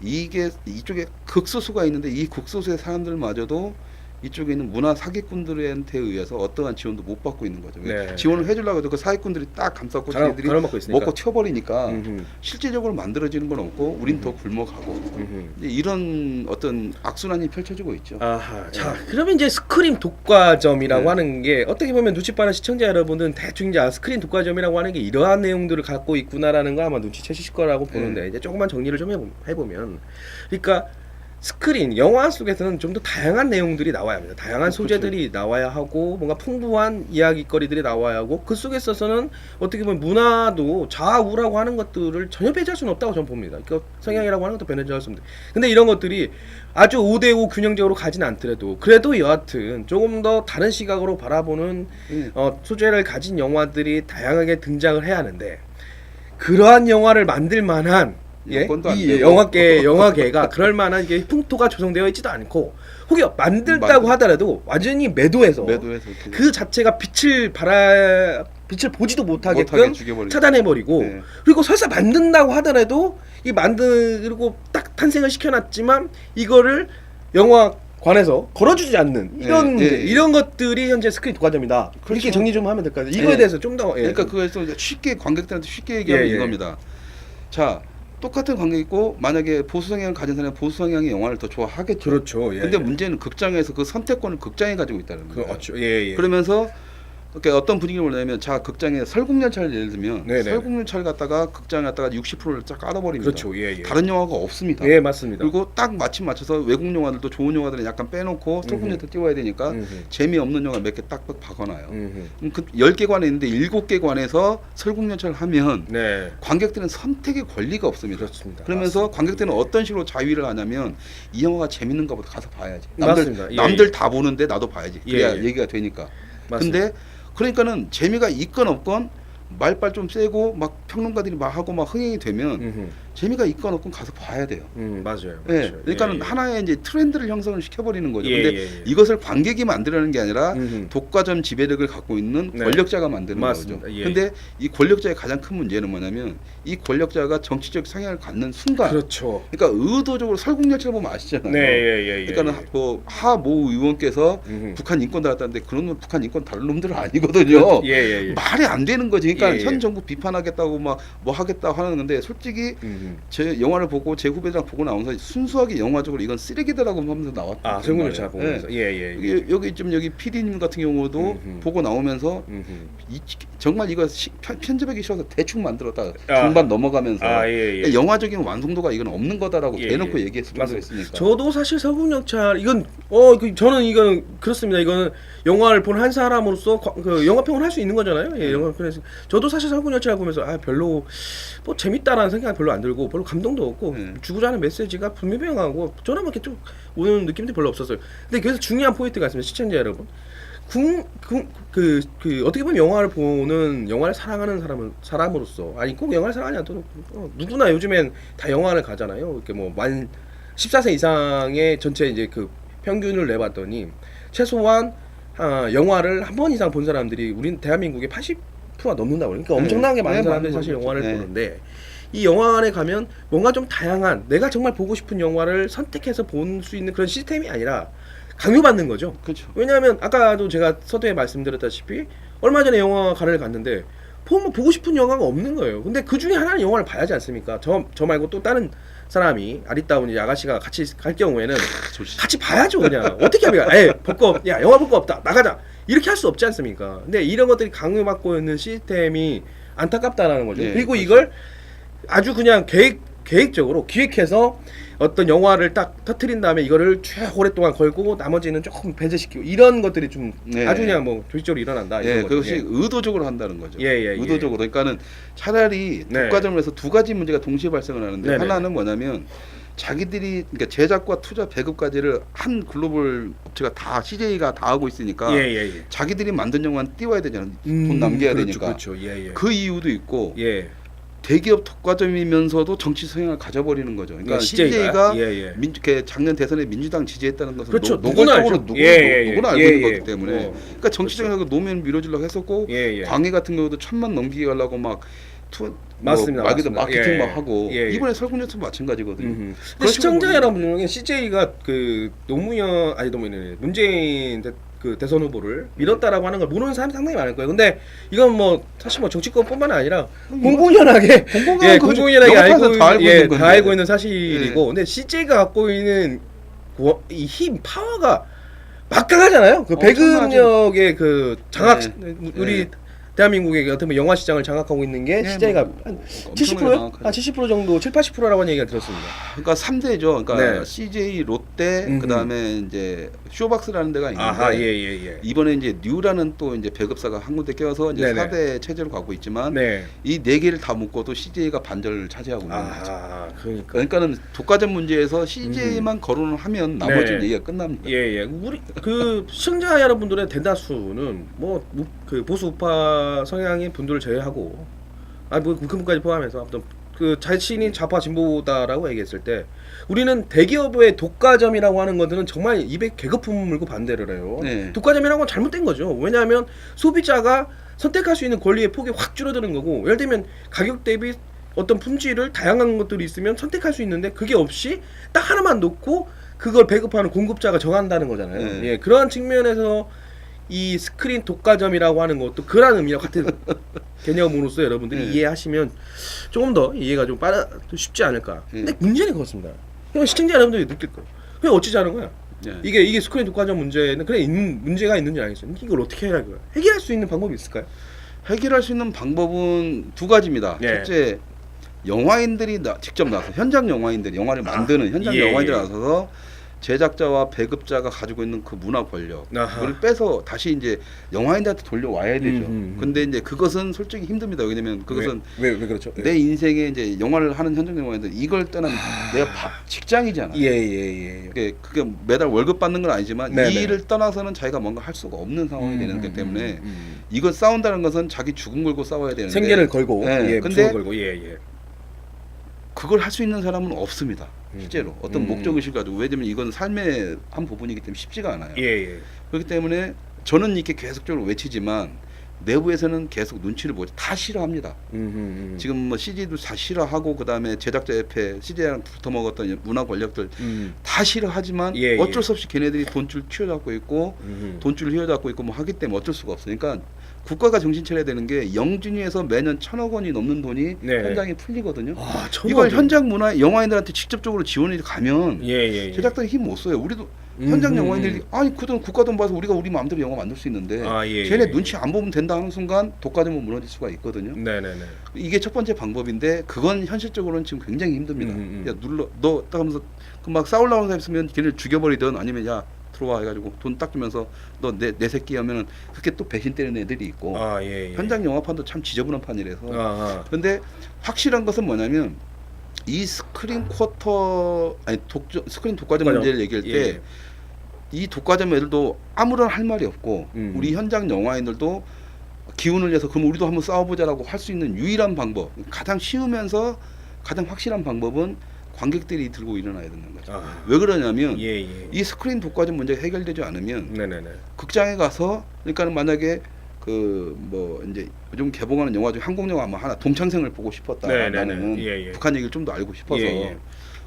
이게 이쪽에 극소수가 있는데 이 극소수의 사람들마저도 이쪽에 있는 문화 사기꾼들한테 의해서 어떠한 지원도 못 받고 있는 거죠. 네. 지원을 해주려고 해도 그 사기꾼들이 딱 감싸고 자기들이 갈아먹고 있으니까. 먹고 튀어버리니까 음흠. 실질적으로 만들어지는 건 없고 우린 더 굶어가고 이제 이런 어떤 악순환이 펼쳐지고 있죠. 아하. 자, 그러면 이제 스크린 독과점이라고 네. 하는 게 어떻게 보면 눈치 빠른 시청자 여러분들은 대충 이제 스크린 독과점이라고 하는 게 이러한 내용들을 갖고 있구나라는 거 아마 눈치채실 거라고 보는데 이제 조금만 정리를 좀 해보면, 그러니까 스크린 영화 속에서는 좀 더 다양한 내용들이 나와야 합니다. 다양한 소재들이 나와야 하고 뭔가 풍부한 이야기거리들이 나와야 하고 그 속에 있어서는 어떻게 보면 문화도 좌우라고 하는 것들을 전혀 배제할 수는 없다고 저는 봅니다. 그러니까 성향이라고 하는 것도 배제할 수 없는데, 근데 이런 것들이 아주 5대5 균형적으로 가진 않더라도 그래도 여하튼 조금 더 다른 시각으로 바라보는 소재를 가진 영화들이 다양하게 등장을 해야 하는데, 그러한 영화를 만들 만한 여건도 안 이 되고. 영화계가 그럴 만한 게 풍토가 조성되어 있지도 않고, 혹여 만들다고 하더라도 완전히 매도해서 그 자체가 빛을 보지도 못하게 죽여버리죠. 차단해버리고, 네. 그리고 설사 만든다고 하더라도 이 만들고 딱 탄생을 시켜놨지만 이거를 영화관에서 걸어주지 않는 이런 문제, 이런 것들이 현재 스크린 독과점이다. 그렇게 그렇죠. 정리 좀 하면 될 것 같아요. 이거에 대해서 좀 더 그러니까 그래서 쉽게 관객들한테 쉽게 얘기하면 이겁니다. 자, 똑같은 관객 있고 만약에 보수 성향을 가진 사람은 보수 성향의 영화를 더 좋아하겠죠. 그렇죠. 예. 근데 문제는 극장에서 그 선택권을 극장이 가지고 있다는 거예요. 그렇죠. 예. 그러면서 그러니까 어떤 분위기를 보냐면, 자, 극장에 설국열차를 예를 들면 네네. 설국열차를 갖다가 극장에 갖다가 60%를 쫙 깔아버립니다. 그렇죠. 예. 다른 영화가 없습니다. 예, 맞습니다. 그리고 딱 마침 맞춰서 외국 영화들도 좋은 영화들은 약간 빼놓고 설국열차 띄워야 되니까 재미없는 영화 몇 개 딱딱 박아놔요. 그 10개 관에 있는데 7개 관에서 설국열차를 하면 네. 관객들은 선택의 권리가 없습니다. 그렇습니다. 그러면서 맞습니다. 관객들은 어떤 식으로 자위를 하냐면, 이 영화가 재밌는가 보다 가서 봐야지. 맞습니다. 남들 다 보는데 나도 봐야지. 그래야 예. 얘기가 되니까. 맞습니다. 근데 그러니까는 재미가 있건 없건 말빨 좀 세고 막 평론가들이 막 하고 막 흥행이 되면 재미가 있건 없건 가서 봐야 돼요. 맞아요. 예, 그러니까는 하나의 이제 트렌드를 형성을 시켜버리는 거죠. 예, 근데 예. 이것을 관객이 만들어내는 게 아니라 음흠. 독과점 지배력을 갖고 있는 네. 권력자가 만드는 맞습니다. 거죠. 예. 근데 이 권력자의 가장 큰 문제는 뭐냐면, 이 권력자가 정치적 성향을 갖는 순간, 그렇죠. 그러니까 의도적으로 설국열차를 보면 아시잖아요. 네, 예. 그러니까는 뭐 하모 의원께서 음흠. 북한 인권 달았다는데 그런 놈 북한 인권 다른 놈들은 아니거든요. 예. 말이 안 되는 거지. 그러니까 예. 현 정부 비판하겠다고 막 뭐 하겠다고 하는 건데, 솔직히 제 영화를 보고 제 후배들랑 보고 나오면서 순수하게 영화적으로 이건 쓰레기다라고 하면서 나왔던 아, 설국열차 보면서. 예. 여기 PD님 같은 경우도 보고 나오면서 정말 이거 편집하기 싫어서 대충 만들었다 중반 넘어가면서 예. 영화적인 완성도가 이건 없는 거다라고 예, 대놓고 예. 얘기했을 정도 맞습니다. 있으니까. 저도 사실 설국열차 이건 저는 이건 그렇습니다. 이거는 영화를 본 한 사람으로서 그 영화 평을 할 수 있는 거잖아요. 예, 영화 평에서 저도 사실 설국열차를 보면서 별로 뭐 재밌다라는 생각이 별로 안 들고 별로 감동도 없고 주고자 하는 메시지가 분명하고 저는 뭐 이렇게 좀 오는 느낌도 별로 없었어요. 근데 그래서 중요한 포인트가 있습니다, 시청자 여러분. 어떻게 보면 영화를 사랑하는 사람으로서, 아니 꼭 영화를 사랑하지 않더라도 누구나 요즘엔 다 영화를 가잖아요. 이렇게 뭐 만 14세 이상의 전체 이제 그 평균을 내봤더니 최소한 영화를 한 번 이상 본 사람들이 우린 대한민국의 80%가 넘는다고. 그러니까 엄청나게 많은 사람들이 사실 영화를 보는데, 이 영화관에 가면 뭔가 좀 다양한 내가 정말 보고 싶은 영화를 선택해서 볼 수 있는 그런 시스템이 아니라 강요받는 거죠. 그렇죠. 왜냐하면 아까도 제가 서두에 말씀드렸다시피 얼마 전에 영화관을 갔는데 보고 싶은 영화가 없는 거예요. 근데 그 중에 하나는 영화를 봐야지 않습니까? 저 말고 또 다른 사람이 아리따운 이제 아가씨가 같이 갈 경우에는 같이 봐야죠. 그냥 어떻게 합니까? 영화 볼 거 없다, 나가자, 이렇게 할 수 없지 않습니까? 근데 이런 것들이 강요받고 있는 시스템이 안타깝다라는 거죠. 그리고 그렇죠. 이걸 아주 그냥 계획적으로 기획해서 어떤 영화를 딱 터트린 다음에 이거를 쭉 오랫동안 걸고 나머지는 조금 배제시키고, 이런 것들이 좀 아주 그냥 뭐 조직적으로 일어난다. 그것이 의도적으로 한다는 거죠. 의도적으로. 그러니까는 차라리 네. 독과점을 해서 두 가지 문제가 동시에 발생을 하는데, 네네. 하나는 뭐냐면 자기들이 그러니까 제작과 투자 배급까지를 한 글로벌 업체가 다 CJ가 다 하고 있으니까 예. 자기들이 만든 영화는 띄워야 되잖아. 돈 남겨야 되니까. 그렇죠. 예. 그 이유도 있고 예. 대기업 독과점이면서도 정치 성향을 가져버리는 거죠. 그러니까 CJ가 CJ가 작년 대선에 민주당 지지했다는 것은 그렇죠. 노골적으로 누구나 알고 있는 거기 때문에 그러니까 정치적으로 그렇죠. 노면 밀어주려고 했었고 예. 광해 같은 경우도 1,000만 넘기게 하려고 막 맞습니다. 말기도 맞습니다. 마케팅 예. 막 하고 예. 이번에 설국열차도 마찬가지거든요. 근데 시청자 여러분 중에 CJ가 그 문재인 대선 후보를 밀었다라고 하는 걸 모르는 사람이 상당히 많을 거예요. 근데 이건 뭐 사실 뭐 정치권뿐만 아니라 공공연하게 다 알고 있는 사실이고, 근데 CJ가 갖고 있는 이 힘 파워가 막강하잖아요. 그 배급력의 그 장악 우리 대한민국의 어떤 영화 시장을 장악하고 있는 게 CJ가 한 70%요? 한 70% 정도, 70~80%라고 하는 얘기가 들었습니다. 그러니까 3대죠. 그러니까 네. CJ, 롯데, 그다음에 이제 쇼박스라는 데가 있는데 아하, 예. 이번에 이제 뉴라는 또 이제 배급사가 한 군데 껴서 이제 네네. 4대 체제로 가고 있지만 네. 이 네 개를 다 묶어도 CJ가 반절을 차지하고 있는 거죠. 아, 그러니까. 그러니까는 독과점 문제에서 CJ만 거론을 하면 나머지 네. 얘기가 끝납니다. 예. 우리 그 시청자 여러분들의 대다수는 뭐 그 보수 우파 성향의 분들을 제외하고 뭐 그분까지 포함해서 아무튼 그 자신이 좌파 진보다라고 얘기했을 때 우리는 대기업의 독과점이라고 하는 것들은 정말 입에 개거품 물고 반대를 해요. 네. 독과점이라고 건 잘못된 거죠. 왜냐하면 소비자가 선택할 수 있는 권리의 폭이 확 줄어드는 거고, 예를 들면 가격 대비 어떤 품질을 다양한 것들이 있으면 선택할 수 있는데 그게 없이 딱 하나만 놓고 그걸 배급하는 공급자가 정한다는 거잖아요. 네. 예, 그러한 측면에서 이 스크린 독과점이라고 하는 것도 그런 의미와 같은 개념으로서 여러분들이 네. 이해하시면 조금 더 이해가 좀 쉽지 않을까. 네. 근데 문제는 그렇습니다. 그냥 시청자 여러분들이 느낄 거예요. 그게 어찌 하는 거야? 네. 이게 스크린 독과점 문제는 그래 문제가 있는지 알겠어요. 이걸 어떻게 해야 해결? 해결할 수 있는 방법이 있을까요? 해결할 수 있는 방법은 두 가지입니다. 예. 첫째, 영화인들이 직접 나서 현장 영화인들이 영화를 만드는 현장 영화인들이 나서서 제작자와 배급자가 가지고 있는 그 문화 권력 그걸 빼서 다시 이제 영화인들한테 돌려와야 되죠. 근데 이제 그것은 솔직히 힘듭니다. 왜냐면 그것은 왜 그렇죠? 내 인생에 이제 영화를 하는 현장 영화인들 이걸 떠난 내가 직장이잖아요. 예. 그게 매달 월급 받는 건 아니지만 네네. 이 일을 떠나서는 자기가 뭔가 할 수가 없는 상황이 되는 거기 때문에 이걸 싸운다는 것은 자기 죽음 걸고 싸워야 되는데 생계를 걸고, 네, 근데 근데 그걸 할 수 있는 사람은 없습니다. 실제로 어떤 음. 목적 의식을 가지고, 왜냐면 이건 삶의 한 부분이기 때문에 쉽지가 않아요. 예. 그렇기 때문에 저는 이렇게 계속적으로 외치지만 내부에서는 계속 눈치를 보지 다 싫어합니다. 지금 뭐 CJ도 다 싫어하고 그다음에 제작자협회 CJ랑 붙어먹었던 문화 권력들 다 싫어하지만 예. 어쩔 수 없이 걔네들이 돈줄 휘어잡고 있고 돈줄 휘어잡고 있고 뭐 하기 때문에 어쩔 수가 없어요. 그러니까 국가가 정신 차려야 되는 게 영준위에서 매년 1,000억 원이 넘는 돈이 네. 현장에 풀리거든요. 아, 이걸 현장 문화 영화인들한테 직접적으로 지원이 가면 예. 제작자들이 힘 못 써요. 우리도 현장 영화인들이 아니 그 돈 국가 돈 봐서 우리가 우리 마음대로 영화 만들 수 있는데 쟤네 눈치 안 보면 된다 하는 순간 독과점은 무너질 수가 있거든요. 네네네. 이게 첫 번째 방법인데 그건 현실적으로는 지금 굉장히 힘듭니다. 야 눌러 너 딱 하면서 그 막 싸우려고 하는 사람 있으면 걔를 죽여버리든 아니면 야 들어와 해가지고 돈 딱 주면서 너 내 새끼 하면은 그렇게 또 배신 때리는 애들이 있고 현장 영화판도 참 지저분한 판이라서 근데 확실한 것은 뭐냐면 이 스크린 스크린 독과점 문제를 얘기할 때 이 독과점 애들도 아무런 할 말이 없고 우리 현장 영화인들도 기운을 내서 그럼 우리도 한번 싸워보자라고 할 수 있는 유일한 방법, 가장 쉬우면서 가장 확실한 방법은 관객들이 들고 일어나야 되는 거죠. 왜 그러냐면 이 스크린 독과점 문제가 해결되지 않으면 극장에 가서 그러니까는 만약에 그 뭐 이제 요즘 개봉하는 영화 중에 한국 영화 뭐 하나 동창생을 보고 싶었다. 나는 북한 얘기를 좀 더 알고 싶어서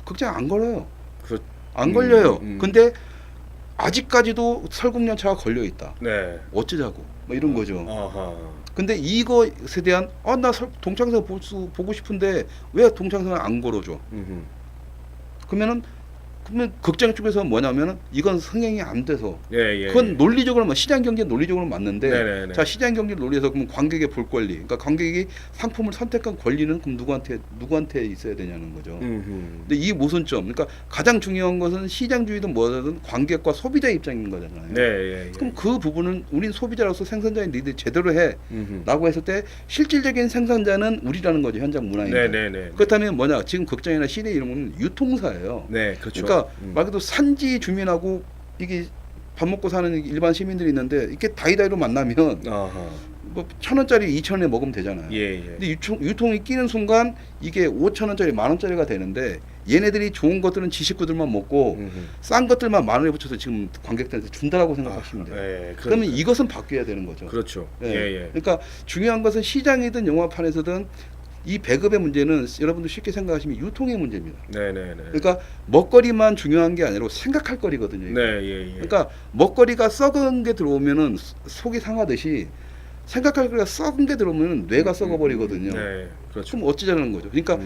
극장 안 걸어요. 안 걸려요. 근데 아직까지도 설국열차가 걸려 있다. 어쩌자고 뭐 이런 거죠. 근데 이것에 대한 나 동창생 보고 싶은데 왜 동창생을 안 걸어줘? 그러면은 그러면 극장 쪽에서 뭐냐면은 이건 흥행이 안 돼서 예, 예. 그건 논리적으로 시장 경제 논리적으로 맞는데 네네네. 자 시장 경제 논리에서 그럼 관객의 볼 권리 그러니까 관객이 상품을 선택한 권리는 그럼 누구한테 있어야 되냐는 거죠. 근데 이 모순점 그러니까 가장 중요한 것은 시장주의든 뭐든 관객과 소비자 입장인 거잖아요. 네, 예, 예. 그럼 그 부분은 우린 소비자로서 생산자인 니들 제대로 음흠. 해라고 했을 때 실질적인 생산자는 우리라는 거죠. 현장 문화인데. 네네네. 그렇다면 뭐냐 지금 극장이나 시내 이런 거는 유통사예요. 네, 그렇죠. 그러니까 말 그대로 산지 주민하고 이게 밥 먹고 사는 일반 시민들이 있는데 이렇게 다이다이로 만나면 아하. 뭐 1,000원짜리 2,000원에 먹으면 되잖아요. 예, 예. 근데 유통이 끼는 순간 이게 5,000원짜리 10,000원짜리가 되는데 얘네들이 좋은 것들은 지식구들만 먹고 싼 것들만 10,000원에 붙여서 지금 관객들한테 준다라고 생각하시면 돼요. 예, 그러면 이것은 바뀌어야 되는 거죠. 그렇죠. 예. 예, 예. 그러니까 중요한 것은 시장이든 영화판에서든 이 배급의 문제는 여러분들 쉽게 생각하시면 유통의 문제입니다. 네네네. 그러니까 먹거리만 중요한 게 아니라 생각할 거리거든요. 이게. 네, 예, 예. 그러니까 먹거리가 썩은 게 들어오면은 속이 상하듯이 생각할 거리가 썩은 게 들어오면은 뇌가 썩어버리거든요. 네, 그렇죠. 그럼 어찌자는 거죠. 그러니까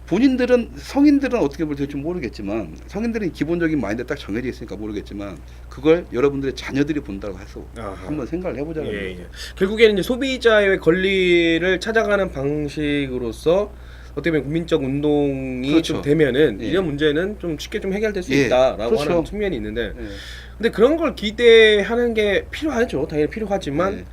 본인들은 성인들은 어떻게 볼지 모르겠지만 성인들은 기본적인 마인드 딱 정해져 있으니까 모르겠지만 그걸 여러분들의 자녀들이 본다고 해서 아하. 한번 생각을 해보자는 예, 거죠. 예. 결국에는 이제 소비자의 권리를 찾아가는 방식으로서 어떻게 보면 국민적 운동이 그렇죠. 좀 되면은 예. 이런 문제는 좀 쉽게 좀 해결될 수 예, 있다라고 그렇죠. 하는 측면이 있는데, 예. 근데 그런 걸 기대하는 게 필요하죠. 당연히 필요하지만 예.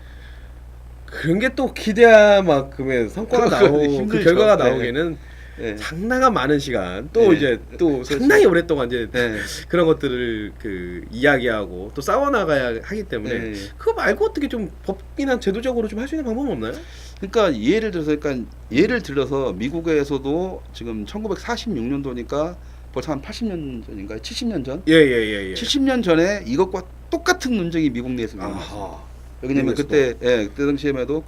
그런 게 또 기대한 만큼의 성과가 나오고 그 힘들죠. 결과가 네. 나오기에는 예. 상당한 많은 시간 또 예. 이제 또 상당히 오랫동안 이제 예. 그런 것들을 그 이야기하고 또 싸워나가야 하기 때문에 예. 그거 말고 어떻게 좀 법이나 제도적으로 좀 할 수 있는 방법은 없나요? 그러니까 예를 들어서 미국에서도 지금 1946년도니까 벌써 한 80년 전인가요? 70년 전? 예예예. 70년 전에 이것과 똑같은 논쟁이 미국 내에서 일어났어요. 아하. 왜냐면 미국에서도. 그때 당시에도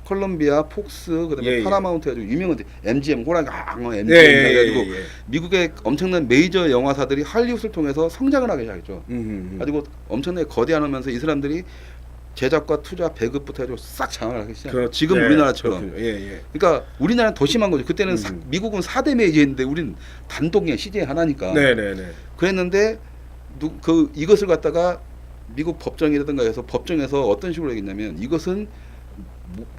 콜럼비아, 폭스, 그다음에 예, 예. 파라마운트 해가지고 유명한 MGM 호랑이 MGM 예, 해가지고 예, 예. 미국의 엄청난 메이저 영화사들이 할리우드를 통해서 성장을 하기 시작했죠. 가지고 엄청나게 거대하면서 이 사람들이 제작과 투자, 배급부터 해가지고 싹 장악을 하기 시작했어요. 그렇죠. 지금 네, 우리나라처럼. 그렇군요. 예, 예. 그러니까 우리나라는 더 심한 거죠. 그때는 음. 미국은 4대 메이저인데 우린 단독이야 CJ 하나니까. 네네네. 그랬는데 이것을 갖다가 미국 법정이라든가 해서 법정에서 어떤 식으로 얘기했냐면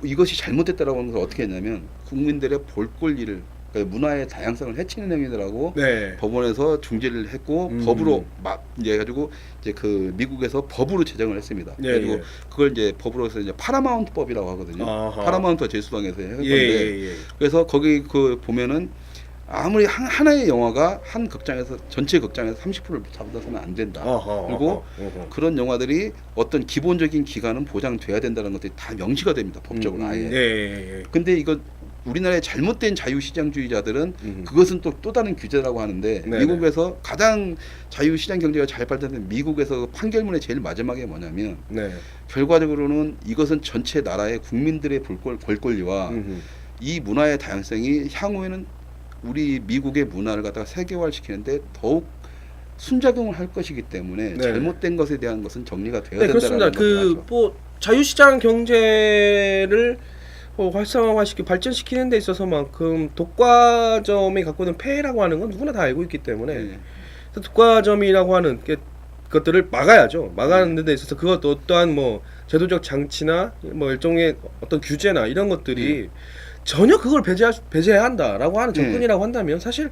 이것이 잘못됐다라고 하는 것을 어떻게 했냐면 국민들의 볼 권리를 그러니까 문화의 다양성을 해치는 행위들하고 네. 법원에서 중재를 했고 법으로 이제 해가지고 이제 그 미국에서 법으로 제정을 했습니다. 예, 그래가지고 예. 그걸 이제 법으로 해서 이제 파라마운트법이라고 하거든요. 아하. 파라마운트가 제수당에서 한 건데 예. 그래서 거기 그 보면은 아무리 하나의 영화가 한 극장에서 전체 극장에서 30%를 잡아서는 안 된다. 아하. 그리고 아하. 그런 영화들이 어떤 기본적인 기간은 보장돼야 된다는 것들이 다 명시가 됩니다. 법적으로 아예. 예. 근데 이거 우리나라의 잘못된 자유시장주의자들은 그것은 또 다른 규제라고 하는데 네네. 미국에서 가장 자유시장 경제가 잘 발달된 미국에서 판결문의 제일 마지막에 뭐냐면 네. 결과적으로는 이것은 전체 나라의 국민들의 볼 권리와 이 문화의 다양성이 향후에는 우리 미국의 문화를 갖다가 세계화시키는데 더욱 순작용을 할 것이기 때문에 네. 잘못된 것에 대한 것은 정리가 되어야 네, 된다는 그렇습니다. 것을 하죠. 뭐 자유시장 경제를 활성화시키고 발전시키는 데 있어서만큼 독과점이 갖고 있는 폐해라고 하는 건 누구나 다 알고 있기 때문에 네. 독과점이라고 하는 것들을 막아야죠. 막아내는 데 있어서 그것도 어떠한 뭐 제도적 장치나 뭐 일종의 어떤 규제나 이런 것들이 전혀 그걸 배제해야 한다라고 하는 접근이라고 한다면 사실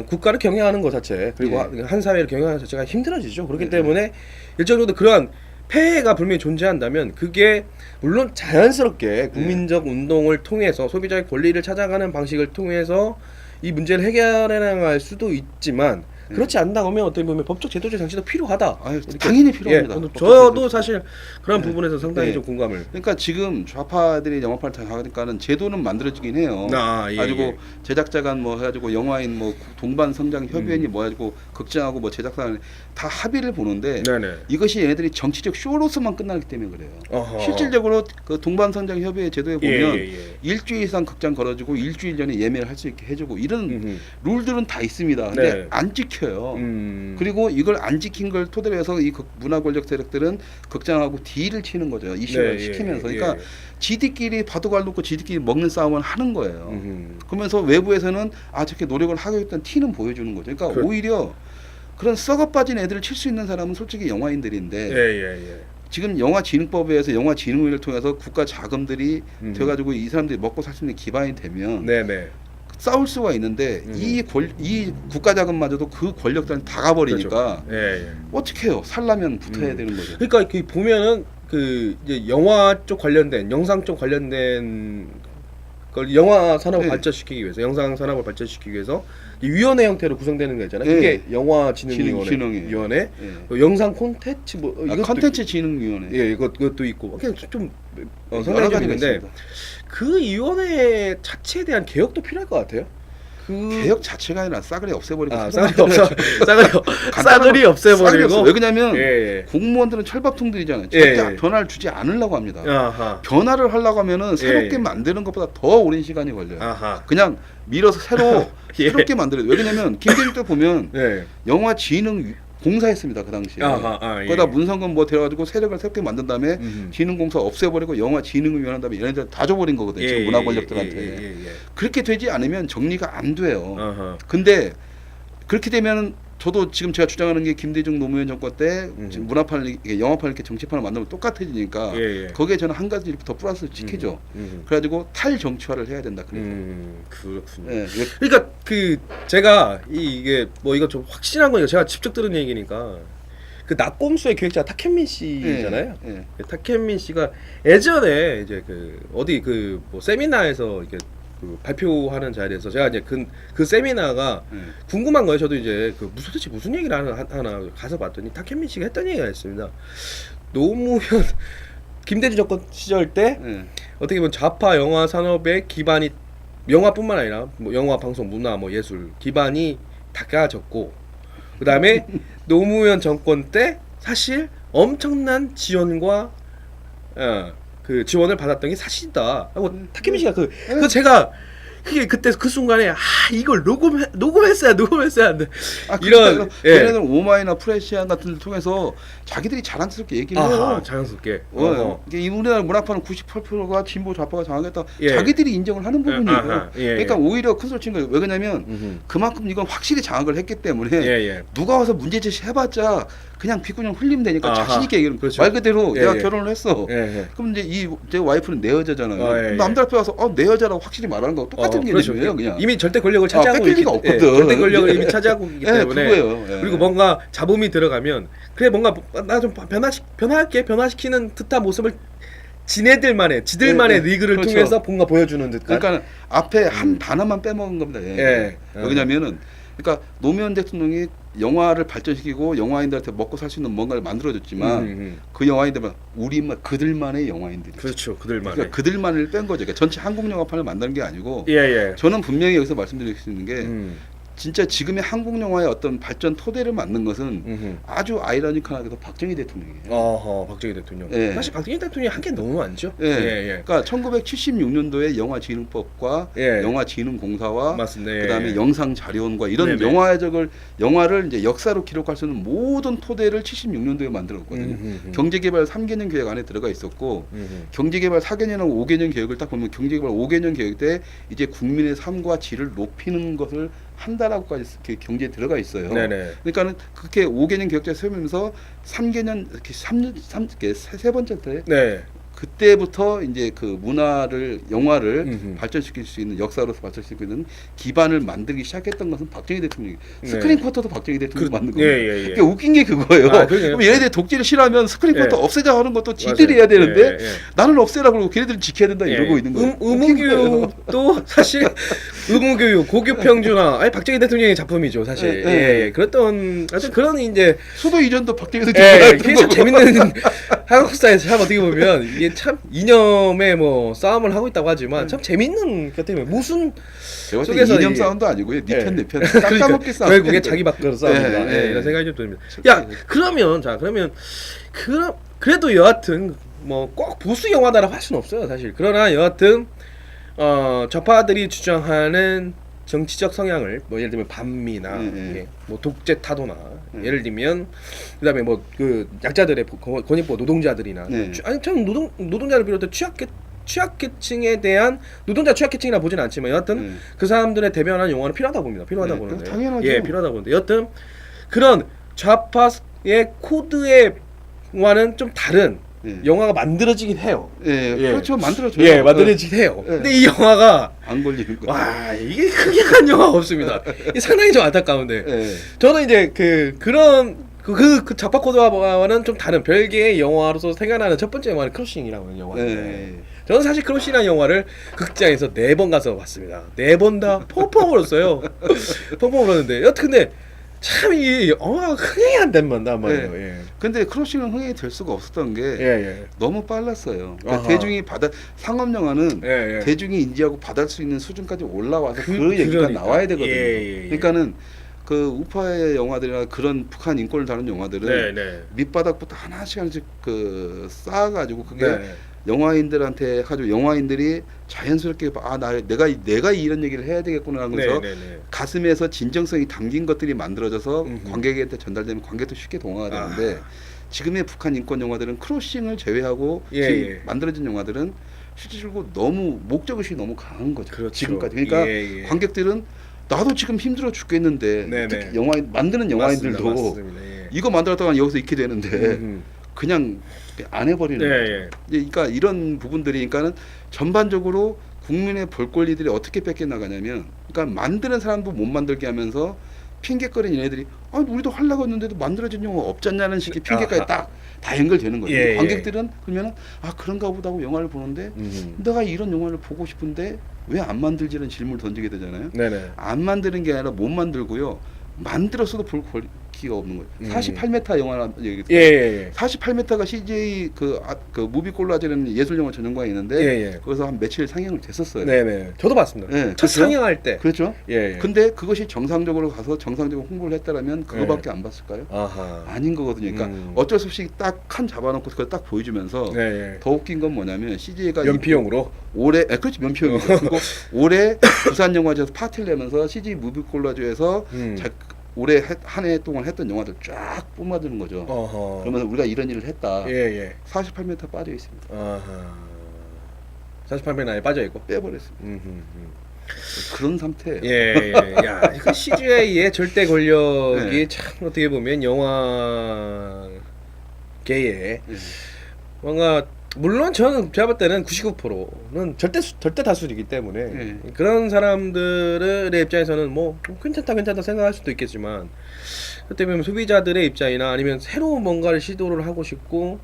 국가를 경영하는 것 자체 그리고 한 사회를 경영하는 자체가 힘들어지죠. 그렇기 때문에 일정 정도 그러한 폐해가 분명히 존재한다면 그게 물론 자연스럽게 국민적 운동을 통해서 소비자의 권리를 찾아가는 방식을 통해서 이 문제를 해결해 나갈 수도 있지만 그렇지 않다고 하면 어떻게 보면 법적 제도적 장치도 필요하다. 아유, 당연히 필요합니다. 저도 사실 그런 부분에서 상당히 좀 공감을. 그러니까 지금 좌파들이 영화판을 하니까는 제도는 만들어지긴 해요. 가지고 제작자가 뭐 해가지고 영화인 뭐 동반 성장 협의회니 뭐 해가지고 극장하고 뭐 제작사 다 합의를 보는데 이것이 얘네들이 정치적 쇼로서만 끝나기 때문에 그래요. 어허. 실질적으로 그 동반 성장 협의회 제도에 보면 일주일 이상 극장 걸어주고 일주일 전에 예매를 할 수 있게 해주고 이런 룰들은 다 있습니다. 근데 안 지켜. 지켜요. 그리고 이걸 안 지킨 걸 토대로 해서 이 문화 권력 세력들은 극장하고 딜을 치는 거죠. 이슈를 네, 시키면서. 예, 그러니까 예. 지들끼리 바둑알 놓고 지들끼리 먹는 싸움을 하는 거예요. 그러면서 외부에서는 저렇게 노력을 하겠다는 티는 보여주는 거죠. 그러니까 오히려 그런 썩어 빠진 애들을 칠 수 있는 사람은 솔직히 영화인들인데 예. 지금 영화진흥법에 의해서 영화진흥위를 통해서 국가 자금들이 돼가지고 이 사람들이 먹고 살 수 있는 기반이 되면 네네. 싸울 수가 있는데 이 국가 자금마저도 그 권력들은 다 가버리니까 그렇죠. 예. 어떻게 해요? 살려면 붙어야 되는 거죠. 그러니까 그 보면은 그 이제 영화 쪽 관련된 영상 쪽 관련된 걸 영화 산업을 네. 발전시키기 위해서 영상 산업을 발전시키기 위해서 이 위원회 형태로 구성되는 거 있잖아요. 네. 그게 영화진흥위원회, 진흥위. 위원회, 예. 영상 콘텐츠 뭐 이것도 컨텐츠 진흥위원회. 예, 이것도 있고 그냥 좀 여러 상당히 좀 가지가 있는데 있습니다. 그 위원회 자체에 대한 개혁도 필요할 것 같아요. 그 개혁 자체가 아니라 싸그리 없애버리고 싸그리 싸그리 없애버리고 왜 그러냐면 예. 공무원들은 철밥통들이잖아요. 예, 절대 예. 변화를 주지 않으려고 합니다. 아하. 변화를 하려고 하면은 새롭게 예. 만드는 것보다 더 오랜 시간이 걸려요. 아하. 그냥 밀어서 예. 새롭게 만들어요. 왜 그러냐면 김대중 때 보면 네. 영화진흥공사했습니다. 그 당시에. 예. 거기다 문성근 뭐 데려가지고 세력을 새롭게 만든 다음에 진흥공사 없애버리고 영화진흥위원 한 다음에 얘네들 다 줘버린 거거든요. 지금 문화 권력들한테. 예. 그렇게 되지 않으면 정리가 안 돼요. 아하. 근데 그렇게 되면 저도 지금 제가 주장하는 게 김대중 노무현 정권 때 지금 문화판을 영화판을 이렇게 정치판을 만들면 똑같아지니까 예. 거기에 저는 한 가지 이렇게 더 플러스를 시키죠. 그래가지고 탈정치화를 해야 된다. 그렇군요. 예, 그러니까 그 제가 이게 뭐 이거 좀 확실한 거니까 제가 직접 들은 얘기니까 그 낙곰수의 기획자 타켄민 씨잖아요. 예. 타켄민 씨가 예전에 이제 그 어디 그 뭐 세미나에서 이렇게 그 발표하는 자리에서 제가 이제 그 세미나가 궁금한 거예요. 저도 이제 그 도대체 무슨 얘기를 하나 가서 봤더니 타켄민 씨가 했던 얘기가 있습니다. 노무현 김대중 정권 시절 때 어떻게 보면 좌파 영화 산업의 기반이 영화뿐만 아니라 뭐 영화, 방송, 문화, 뭐 예술 기반이 닦아졌고 그 다음에 노무현 정권 때 사실 엄청난 지원과 그 지원을 받았던 게 사실이다. 하고 타케미 씨가 그 제가 그게 그때 그 순간에 이걸 녹음했어야 하는데 이런 얘네들 오마이나 프레시안 같은 데 통해서 자기들이 자랑스럽게 얘기를 해요. 자연스럽게. 이게 우리나라 문화판은 98%가 진보 좌파가 장악했다. 예. 자기들이 인정을 하는 부분이에요. 예. 그러니까 오히려 큰 소리 친 거예요. 왜 그러냐면 그만큼 이건 확실히 장악을 했기 때문에 누가 와서 문제 제시해봤자 그냥 비구냥 흘리면 되니까 자신 있게 얘기를. 그렇죠. 말 그대로 내가 결혼을 했어. 그럼 이제 제 와이프는 내 여자잖아요. 남들 앞에 와서 내 여자라고 확실히 말하는 거 똑같은 개념이에요. 그냥 이미 절대 권력을 차지하고 뺏길 리가 없거든. 절대 권력을 이미 차지하고 있기 때문에 그거예요. 그리고 뭔가 잡음이 들어가면 그래 뭔가 나 좀 변화시키는 듯한 모습을 지들만의 리그를 그렇죠. 통해서 뭔가 보여주는 듯. 그러니까 앞에 한 단어만 빼먹은 겁니다. 왜냐면은 그러니까 노무현 대통령이 영화를 발전시키고 영화인들한테 먹고 살 수 있는 뭔가를 만들어줬지만 그 영화인들만 우리만 그들만의 영화인들. 그렇죠. 그들만의. 그러니까 그들만을 뺀 거죠. 그러니까 전체 한국 영화판을 만드는 게 아니고. 저는 분명히 여기서 말씀드릴 수 있는 게 진짜 지금의 한국 영화의 어떤 발전 토대를 만든 것은 아주 아이러니컬하게도 박정희 대통령이에요. 박정희 대통령. 예. 사실 박정희 대통령이 한 게 너무 많죠. 그러니까 1976년도에 영화진흥법과 영화진흥공사와 맞습니다. 그다음에 영상자료원과 이런 영화를 이제 역사로 기록할 수 있는 모든 토대를 76년도에 만들었거든요. 경제개발 3개년 계획 안에 들어가 있었고 경제개발 4개년하고 5개년 계획을 딱 보면 경제개발 5개년 계획 때 이제 국민의 삶과 질을 높이는 것을 한다라고까지 경제에 들어가 있어요. 그러니까는 그렇게 5개년 계획자 세우면서 3개년 이렇게 세 번째 때 그때부터 이제 그 영화를 발전시킬 수 있는 역사로서 발전시킬 수 있는 기반을 만들기 시작했던 것은 박정희 대통령이. 스크린 쿼터도 박정희 대통령이 만든 거예요. 그러니까 웃긴 게 그거예요. 그럼 얘네들이 독재를 싫어하면 스크린 쿼터 없애자 하는 것도 지들이 해야 되는데 나는 없애라 그러고 걔네들은 지켜야 된다 이러고 있는 거예요. 의무교육도 사실 의무교육, 고교평준화 아니 박정희 대통령의 작품이죠 사실. 그랬던 아주 그런 이제 수도 이전도 박정희 대통령이 그게 참 재밌는 한국사에서 참 어떻게 보면 이게 참 이념의 뭐 싸움을 하고 있다고 하지만 참 재밌는 것 때문에 무슨 속에서 이념 싸움도 아니고요. 네 편 깎아먹기 싸움. 결국에 자기 밖으로 싸움이다. 이런 생각이 좀 듭니다. 야 그러면 그래도 여하튼 뭐 꼭 보수 영화다라고 할 수는 없어요 사실. 그러나 여하튼 좌파들이 주장하는 정치적 성향을 뭐 예를 들면 반미나 예, 뭐 독재 타도나 예를 들면 그다음에 뭐 그 약자들의 권익보 노동자들이나 네. 아니 참 노동자를 비롯해 취약계층에 대한 노동자 취약계층이라 보지는 않지만 여하튼 그 사람들의 대변하는 용어는 필요하다 봅니다. 필요하다 보는데 당연하죠. 예, 필요하다 보는데 여하튼 그런 좌파의 코드와는 좀 다른 영화가 만들어지긴 해요. 예, 예. 그렇죠. 만들어져요. 예, 만들어지긴 해요. 예. 근데 이 영화가 안 걸리는 거. 와 이게 흥행한 영화가 없습니다. 이게 상당히 좀 안타까운데 예. 저는 이제 그런 좌파 코드와는 좀 다른 별개의 영화로서 생각나는 첫 번째 영화는 크로싱이라는 영화인데 예. 저는 사실 크로싱이라는 영화를 극장에서 4번 가서 봤습니다. 4번 다 펑펑 울었어요. 펑펑 울었는데 여튼 근데 참 이 영화가 흥행이 안 된단 말이에요. 예. 근데 크로싱은 흥행이 될 수가 없었던 게 예. 너무 빨랐어요. 그러니까 아하. 대중이 상업 영화는 예. 대중이 인지하고 받을 수 있는 수준까지 올라와서 그 얘기가 그러니까. 나와야 되거든요. 예. 그러니까는 그 우파의 영화들이나 그런 북한 인권을 다룬 영화들은 네. 밑바닥부터 하나씩 그 쌓아가지고 그게 네. 영화인들한테 가지고 영화인들이 자연스럽게 내가 이런 얘기를 해야 되겠구나 하면서 네. 가슴에서 진정성이 담긴 것들이 만들어져서 음흠. 관객한테 전달되면 관객도 쉽게 동화가 아. 되는데 지금의 북한 인권 영화들은 크로싱을 제외하고 지금 만들어진 영화들은 실질적으로 너무 목적의식이 너무 강한 거죠. 그렇죠. 지금까지. 그러니까 관객들은 나도 지금 힘들어 죽겠는데 네네. 특히 만드는 영화인들도 맞습니다. 예. 이거 만들었다가 여기서 있게 되는데 음흠. 그냥 안 해버리는 네, 거죠. 예. 그러니까 이런 부분들이 그러니까는 전반적으로 국민의 볼 권리들이 어떻게 뺏겨 나가냐면 그러니까 만드는 사람도 못 만들게 하면서 핑계거리는 얘네들이 우리도 하려고 했는데도 만들어진 영화 없잖냐는 식의 핑계까지 아하. 딱 다 연결되는 거죠. 예, 관객들은 그러면은 그런가 보다 하고 영화를 보는데 내가 이런 영화를 보고 싶은데 왜 안 만들지는 질문을 던지게 되잖아요. 네네. 안 만드는 게 아니라 못 만들고요. 만들었어도 볼 기가 없는 거예요. 48m 영화라 얘기. 예. 48m가 CJ 그 무비 콜라지라는 예술 영화 전용관이 있는데 예. 거기서 한 며칠 상영을 됐었어요. 네네. 저도 봤습니다. 네, 첫 그렇죠? 상영할 때. 그렇죠? 예. 근데 그것이 정상적으로 가서 정상적으로 홍보를 했다라면 그거밖에 안 봤을까요? 아하. 아닌 거거든요. 그러니까 어쩔 수 없이 딱 칸 잡아놓고 그걸 딱 보여주면서 네. 더 웃긴 건 뭐냐면 CJ가 연피용으로. 올해 그렇지 연피용이죠. 그리고 올해 부산영화제에서 파티를 내면서 CJ 무비 콜라주에서 올해 한 해 동안 했던 영화들 쫙 뿜어드는 거죠. 어허. 그러면서 우리가 이런 일을 했다. 예. 48m 빠져 있습니다. 아하. 48m 안에 빠져 있고. 빼버렸습니다. 그런 상태예요. 예. 야, 그 CGI의 절대 권력이 네. 참 어떻게 보면 영화계에 뭔가 물론 저는 제가 볼 때는 99%는 절대 다수이기 때문에 그런 사람들의 입장에서는 뭐 괜찮다 생각할 수도 있겠지만 그때 보면 소비자들의 입장이나 아니면 새로운 뭔가를 시도를 하고 싶고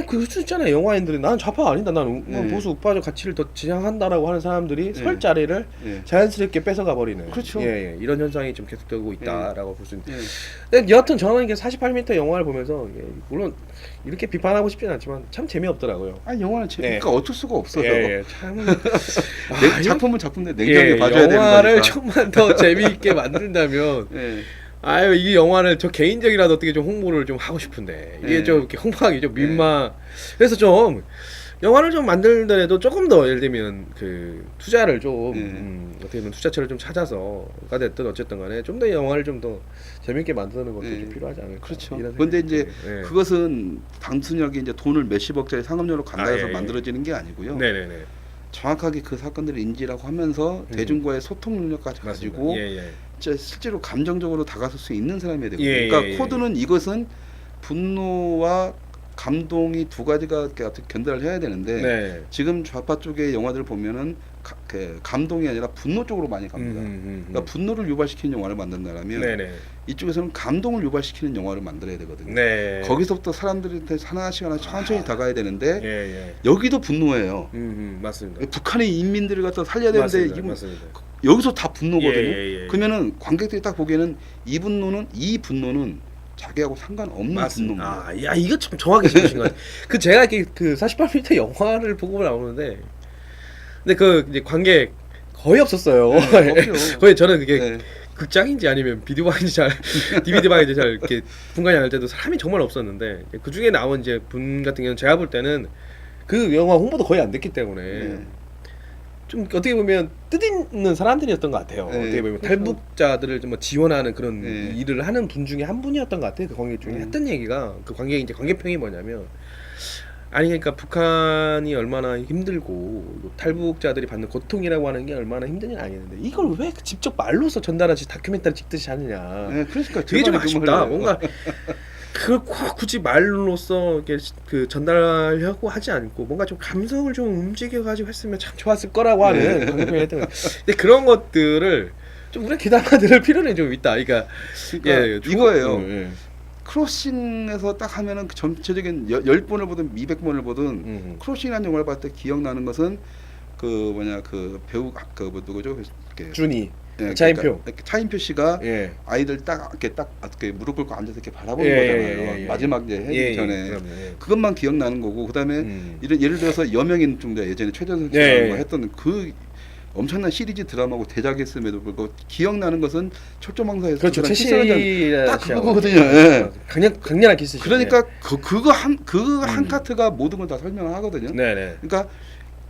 그럴 수 있잖아요. 영화인들이 나는 좌파 아니다. 나는 보수 우파적 가치를 더 지향한다라고 하는 사람들이 설 자리를 자연스럽게 뺏어가 버리는 그렇죠. 이런 현상이 좀 계속되고 있다라고 볼 수 있는데 근데 여하튼 저는 이게 48m 영화를 보면서 물론 이렇게 비판하고 싶지는 않지만 참 재미없더라고요. 영화는 재미가 어쩔 수가 없어요. 참 작품은 작품인데 냉정하게 봐줘야 되는 거니까. 영화를 좀만 더 재미있게 만든다면 이 영화를 저 개인적이라도 어떻게 좀 홍보를 좀 하고 싶은데 이게 좀 이렇게 홍보하기 좀 민망. 그래서 좀 영화를 좀 만들더라도 조금 더 예를 들면 그 투자를 좀 어떻게 보면 투자처를 좀 찾아서가 됐든 어쨌든 간에 좀 더 영화를 좀 더 재밌게 만드는 것도 좀 필요하지 않을까. 그렇죠. 그런데 이제 그것은 단순하게 이제 돈을 몇십억짜리 상업료로 간다 해서 만들어지는 게 아니고요. 네네네. 정확하게 그 사건들을 인지라고 하면서 대중과의 소통 능력까지 가지고 실제로 감정적으로 다가설 수 있는 사람이 되거든요. 그러니까 코드는 이것은 분노와 감동이 두 가지가 어떻게 견달을 해야 되는데 지금 좌파 쪽의 영화들을 보면은 감동이 아니라 분노 쪽으로 많이 갑니다. 그러니까 분노를 유발시키는 영화를 만든다면 이쪽에서는 감동을 유발시키는 영화를 만들어야 되거든요. 거기서부터 사람들한테 하나씩 천천히 다가야 되는데 여기도 분노예요. 맞습니다. 북한의 인민들을 갖다 살려야 되는데 맞습니다. 여기서 다 분노거든요. 그러면은 관객들이 딱 보기에는 이 분노는 자기하고 상관없는 분노입니다. 이거 참 정확히 짚으신 것 같아요. 제가 이렇게 48m 영화를 보고 나오는데 근데 이제 관객 거의 없었어요. 거의 저는 그게 극장인지 아니면 비디오 방인지 DVD 방인지 잘 이렇게 분간이 안 할 때도 사람이 정말 없었는데 그 중에 나온 이제 분 같은 경우는 제가 볼 때는 그 영화 홍보도 거의 안 됐기 때문에 좀 어떻게 보면 뜻있는 사람들이었던 것 같아요. 네, 어떻게 보면 그렇죠. 탈북자들을 좀 뭐 지원하는 그런 네. 일을 하는 분 중에 한 분이었던 것 같아요. 그 관객 중에 했던 얘기가 그 관객 이제 관객평이 뭐냐면 아니 그러니까 북한이 얼마나 힘들고 탈북자들이 받는 고통이라고 하는 게 얼마나 힘든지는 알겠는데 이걸 왜 직접 말로써 전달하지 다큐멘터리 찍듯이 하느냐. 네, 그러니까 그게 좀 제발 아쉽다. 해요. 뭔가 그걸 꼭 굳이 말로써 이렇게 그 전달하려고 하지 않고 뭔가 좀 감성을 좀 움직여가지고 했으면 참 좋았을 거라고 하는 관객평이 했던 거예요. 근데 그런 것들을 좀 우리가 귀담아 들을 필요는 좀 있다. 그러니까 그러니까 이거예요. 예. 크로싱에서 딱 하면은 그 전체적인 10번을 보든 200번을 보든 크로싱이라는 영화를 봤을 때 기억나는 것은 그 뭐냐 그 배우 그 뭐 누구죠? 이렇게 준이 예, 차인표. 그러니까 차인표 씨가 예. 아이들 딱 이렇게 무릎 꿇고 앉아서 이렇게 바라보는 예, 거잖아요. 예. 마지막 이제 해기 예, 전에 그럼요. 예. 그것만 기억나는 거고 그다음에 예를 들어서 여명인 중자 예전에 최전선 씨가 예, 예. 했던 그 엄청난 시리즈 드라마고 대작했음에도 불구하고 기억나는 것은 철조망사에서 그렇죠. 그 최시리 딱 그거거든요. 예. 강렬한 키스죠. 그러니까 그거 한 카트가 모든 걸 다 설명하거든요. 네네. 그러니까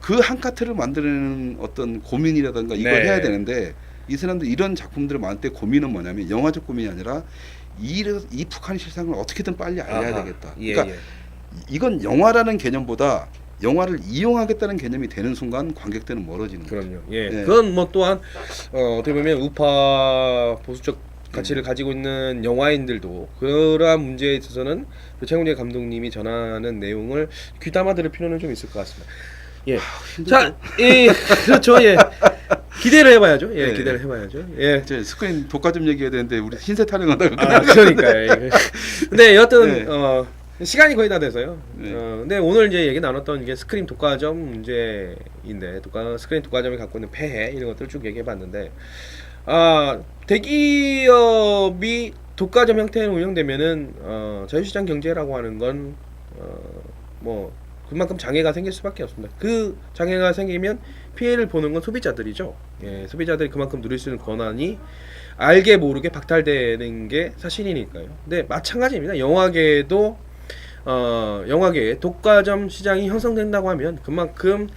그 한 카트를 만드는 어떤 고민이라든가 이걸 네. 해야 되는데 이 사람들 이런 작품들을 만들 때 고민은 뭐냐면 영화적 고민이 아니라 이 북한의 실상을 어떻게든 빨리 알아야 아하. 되겠다. 예, 그러니까 예. 이건 영화라는 개념보다 영화를 이용하겠다는 개념이 되는 순간 관객들은 멀어지는 거죠. 그럼요. 예. 예. 그건 뭐 또한 어떻게 보면 우파 보수적 가치를 가지고 있는 영화인들도 그러한 문제에 있어서는 최훈재 감독님이 전하는 내용을 귀담아 들을 필요는 좀 있을 것 같습니다. 예. 자, 그렇죠. 예. 기대를 해봐야죠. 예, 네. 기대를 해봐야죠. 예. 이제 스크린 독과점 얘기해야 되는데 우리 흰색 타령하다가 아, 그러니까요. 예. 근데 여하튼 네. 시간이 거의 다 돼서요. 네. 근데 오늘 이제 얘기 나눴던 이게 스크린 독과점 문제인데, 스크린 독과점이 갖고 있는 폐해 이런 것들을 쭉 얘기해봤는데, 대기업이 독과점 형태로 운영되면은 자유시장 경제라고 하는 건 뭐 그만큼 장애가 생길 수밖에 없습니다. 그 장애가 생기면 피해를 보는 건 소비자들이죠. 예, 소비자들이 그만큼 누릴 수 있는 권한이 알게 모르게 박탈되는 게 사실이니까요. 근데 마찬가지입니다. 영화계도 영화계에 독과점 시장이 형성된다고 하면 그만큼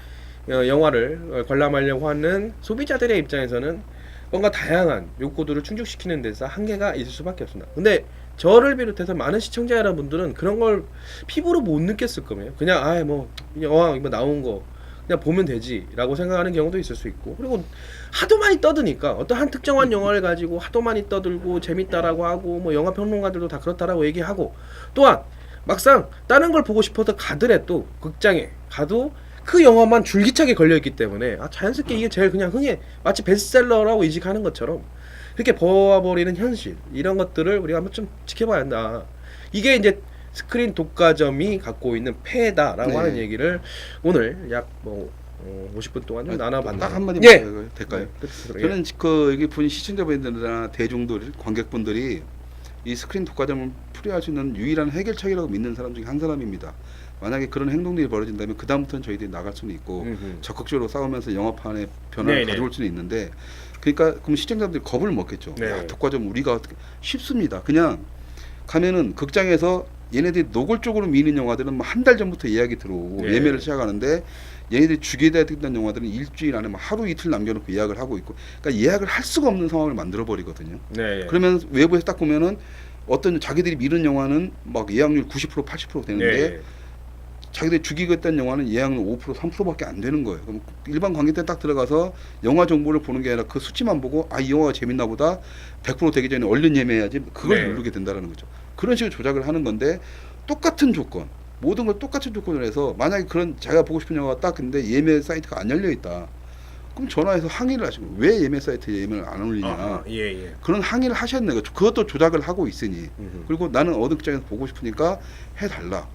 영화를 관람하려고 하는 소비자들의 입장에서는 뭔가 다양한 욕구들을 충족시키는 데서 한계가 있을 수밖에 없습니다. 근데 저를 비롯해서 많은 시청자 여러분들은 그런 걸 피부로 못 느꼈을 거예요. 그냥 뭐 영화 이거 나온 거 그냥 보면 되지라고 생각하는 경우도 있을 수 있고, 그리고 하도 많이 떠드니까 어떤 한 특정한 영화를 가지고 하도 많이 떠들고 재밌다라고 하고 뭐 영화 평론가들도 다 그렇다라고 얘기하고, 또한 막상 다른 걸 보고 싶어서 가더라도 극장에 가도 그 영화만 줄기차게 걸려있기 때문에 자연스럽게 이게 제일 그냥 흥해, 마치 베스트셀러라고 인식하는 것처럼 그렇게 보아버리는 현실, 이런 것들을 우리가 한번 좀 지켜봐야 한다. 이게 이제 스크린 독과점이 갖고 있는 폐해다라고 네. 하는 얘기를 오늘 약 50분 동안 좀 나눠봤네요. 딱 한마디 예. 될까요? 예. 저는 그 여기 보신 시청자분들이나 대중들, 관객분들이 이 스크린 독과점을 풀이할 수 있는 유일한 해결책이라고 믿는 사람 중에 한 사람입니다. 만약에 그런 행동들이 벌어진다면 그 다음부터는 저희들이 나갈 수는 있고 적극적으로 싸우면서 영화판에 변화를 네네. 가져올 수는 있는데, 그러니까 그럼 시청자들이 겁을 먹겠죠. 네. 야, 독과점 우리가 어떻게 쉽습니다. 그냥 가면은 극장에서 얘네들이 노골적으로 미는 영화들은 뭐 한 달 전부터 예약이 들어오고 네. 예매를 시작하는데, 얘네들이 주게돼야 된다는 영화들은 일주일 안에 뭐 하루 이틀 남겨놓고 예약을 하고 있고, 그러니까 예약을 할 수가 없는 상황을 만들어 버리거든요. 네. 그러면 외부에서 딱 보면은 어떤 자기들이 미는 영화는 막 예약률 90% 80% 되는데 네. 자기들이 죽이겠다는 영화는 예약률 5% 3%밖에 안 되는 거예요. 그럼 일반 관객들 딱 들어가서 영화 정보를 보는 게 아니라 그 수치만 보고 이 영화가 재밌나 보다, 100% 되기 전에 얼른 예매해야지, 그걸 네. 누르게 된다는 거죠. 그런 식으로 조작을 하는 건데, 똑같은 조건, 모든 걸 똑같은 조건을 해서 만약에 그런 자기가 보고 싶은 영화가 딱 근데 예매 사이트가 안 열려 있다, 그럼 전화해서 항의를 하시고 왜 예매 사이트에 예매를 안 올리냐, 예. 그런 항의를 하셔야 되는 거죠. 그것도 조작을 하고 있으니. 그리고 나는 어느 극장에서 보고 싶으니까 해달라,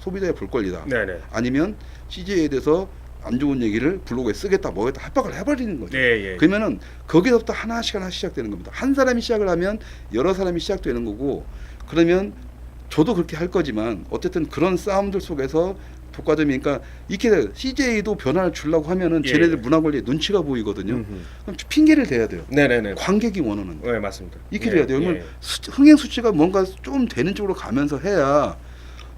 소비자의 볼 권리다. 네네. 아니면 CJ에 대해서 안 좋은 얘기를 블로그에 쓰겠다, 뭐겠다 협박을 해버리는 거죠. 예. 그러면은 거기서부터 하나씩 시작되는 겁니다. 한 사람이 시작을 하면 여러 사람이 시작되는 거고, 그러면 저도 그렇게 할 거지만 어쨌든 그런 싸움들 속에서 독과점이니까 이렇게 CJ도 변화를 주려고 하면은 예. 쟤네들 문화 관리에 눈치가 보이거든요. 그럼 핑계를 대야 돼요. 네네네. 관객이 원하는 거. 네, 맞습니다. 이렇게 돼야 돼요. 그러면 흥행 수치가 뭔가 좀 되는 쪽으로 가면서 해야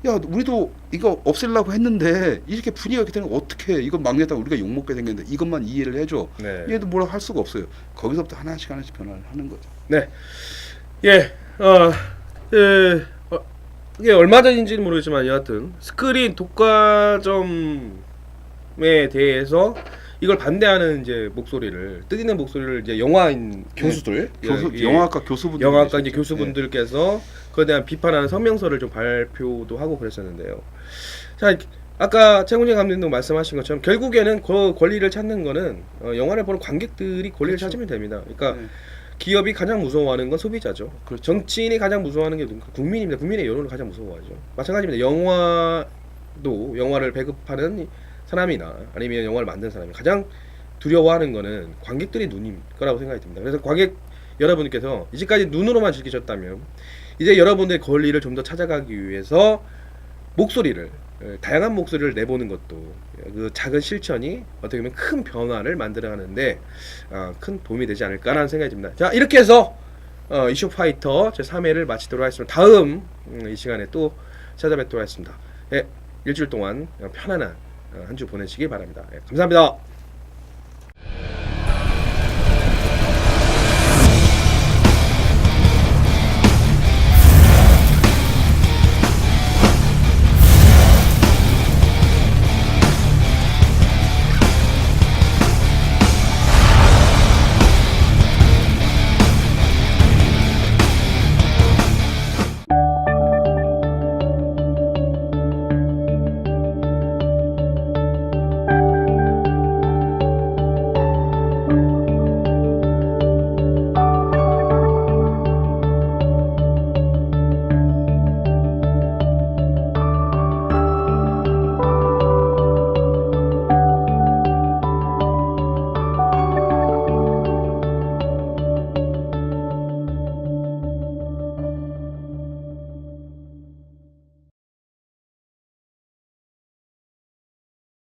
야 우리도 이거 없애려고 했는데 이렇게 분위기가 이렇게 되면 어떻게 이거 막내다 우리가 욕 먹게 생겼는데 이것만 이해를 해줘. 네. 얘도 뭐라 할 수가 없어요. 거기서부터 하나씩 변화를 하는 거죠. 네. 예. 이게 얼마 전인지는 모르겠지만 여하튼 스크린 독과점에 대해서 이걸 반대하는 이제 목소리를 뜻있는 목소리를 이제 영화인 교수들, 예, 영화학과 교수분들, 영화학과 이제 교수분들께서 그에 대한 비판하는 성명서를 좀 발표도 하고 그랬었는데요. 자, 아까 최군재 감독님도 말씀하신 것처럼 결국에는 그 권리를 찾는 거는 영화를 보는 관객들이 권리를 그렇죠. 찾으면 됩니다. 그러니까 네. 기업이 가장 무서워하는 건 소비자죠. 그렇죠. 정치인이 가장 무서워하는 게 누굽니까? 국민입니다. 국민의 여론을 가장 무서워하죠. 마찬가지입니다. 영화도 영화를 배급하는 사람이나 아니면 영화를 만든 사람이 가장 두려워하는 거는 관객들의 눈일 거라고 생각이 듭니다. 그래서 관객 여러분께서 이제까지 눈으로만 즐기셨다면 이제 여러분의 권리를 좀 더 찾아가기 위해서 목소리를 다양한 목소리를 내보는 것도 그 작은 실천이 어떻게 보면 큰 변화를 만들어가는데 큰 도움이 되지 않을까라는 생각이 듭니다. 자, 이렇게 해서 이슈 파이터 제 3회를 마치도록 하겠습니다. 다음 이 시간에 또 찾아뵙도록 하겠습니다. 예, 일주일 동안 편안한 한 주 보내시길 바랍니다. 예, 감사합니다.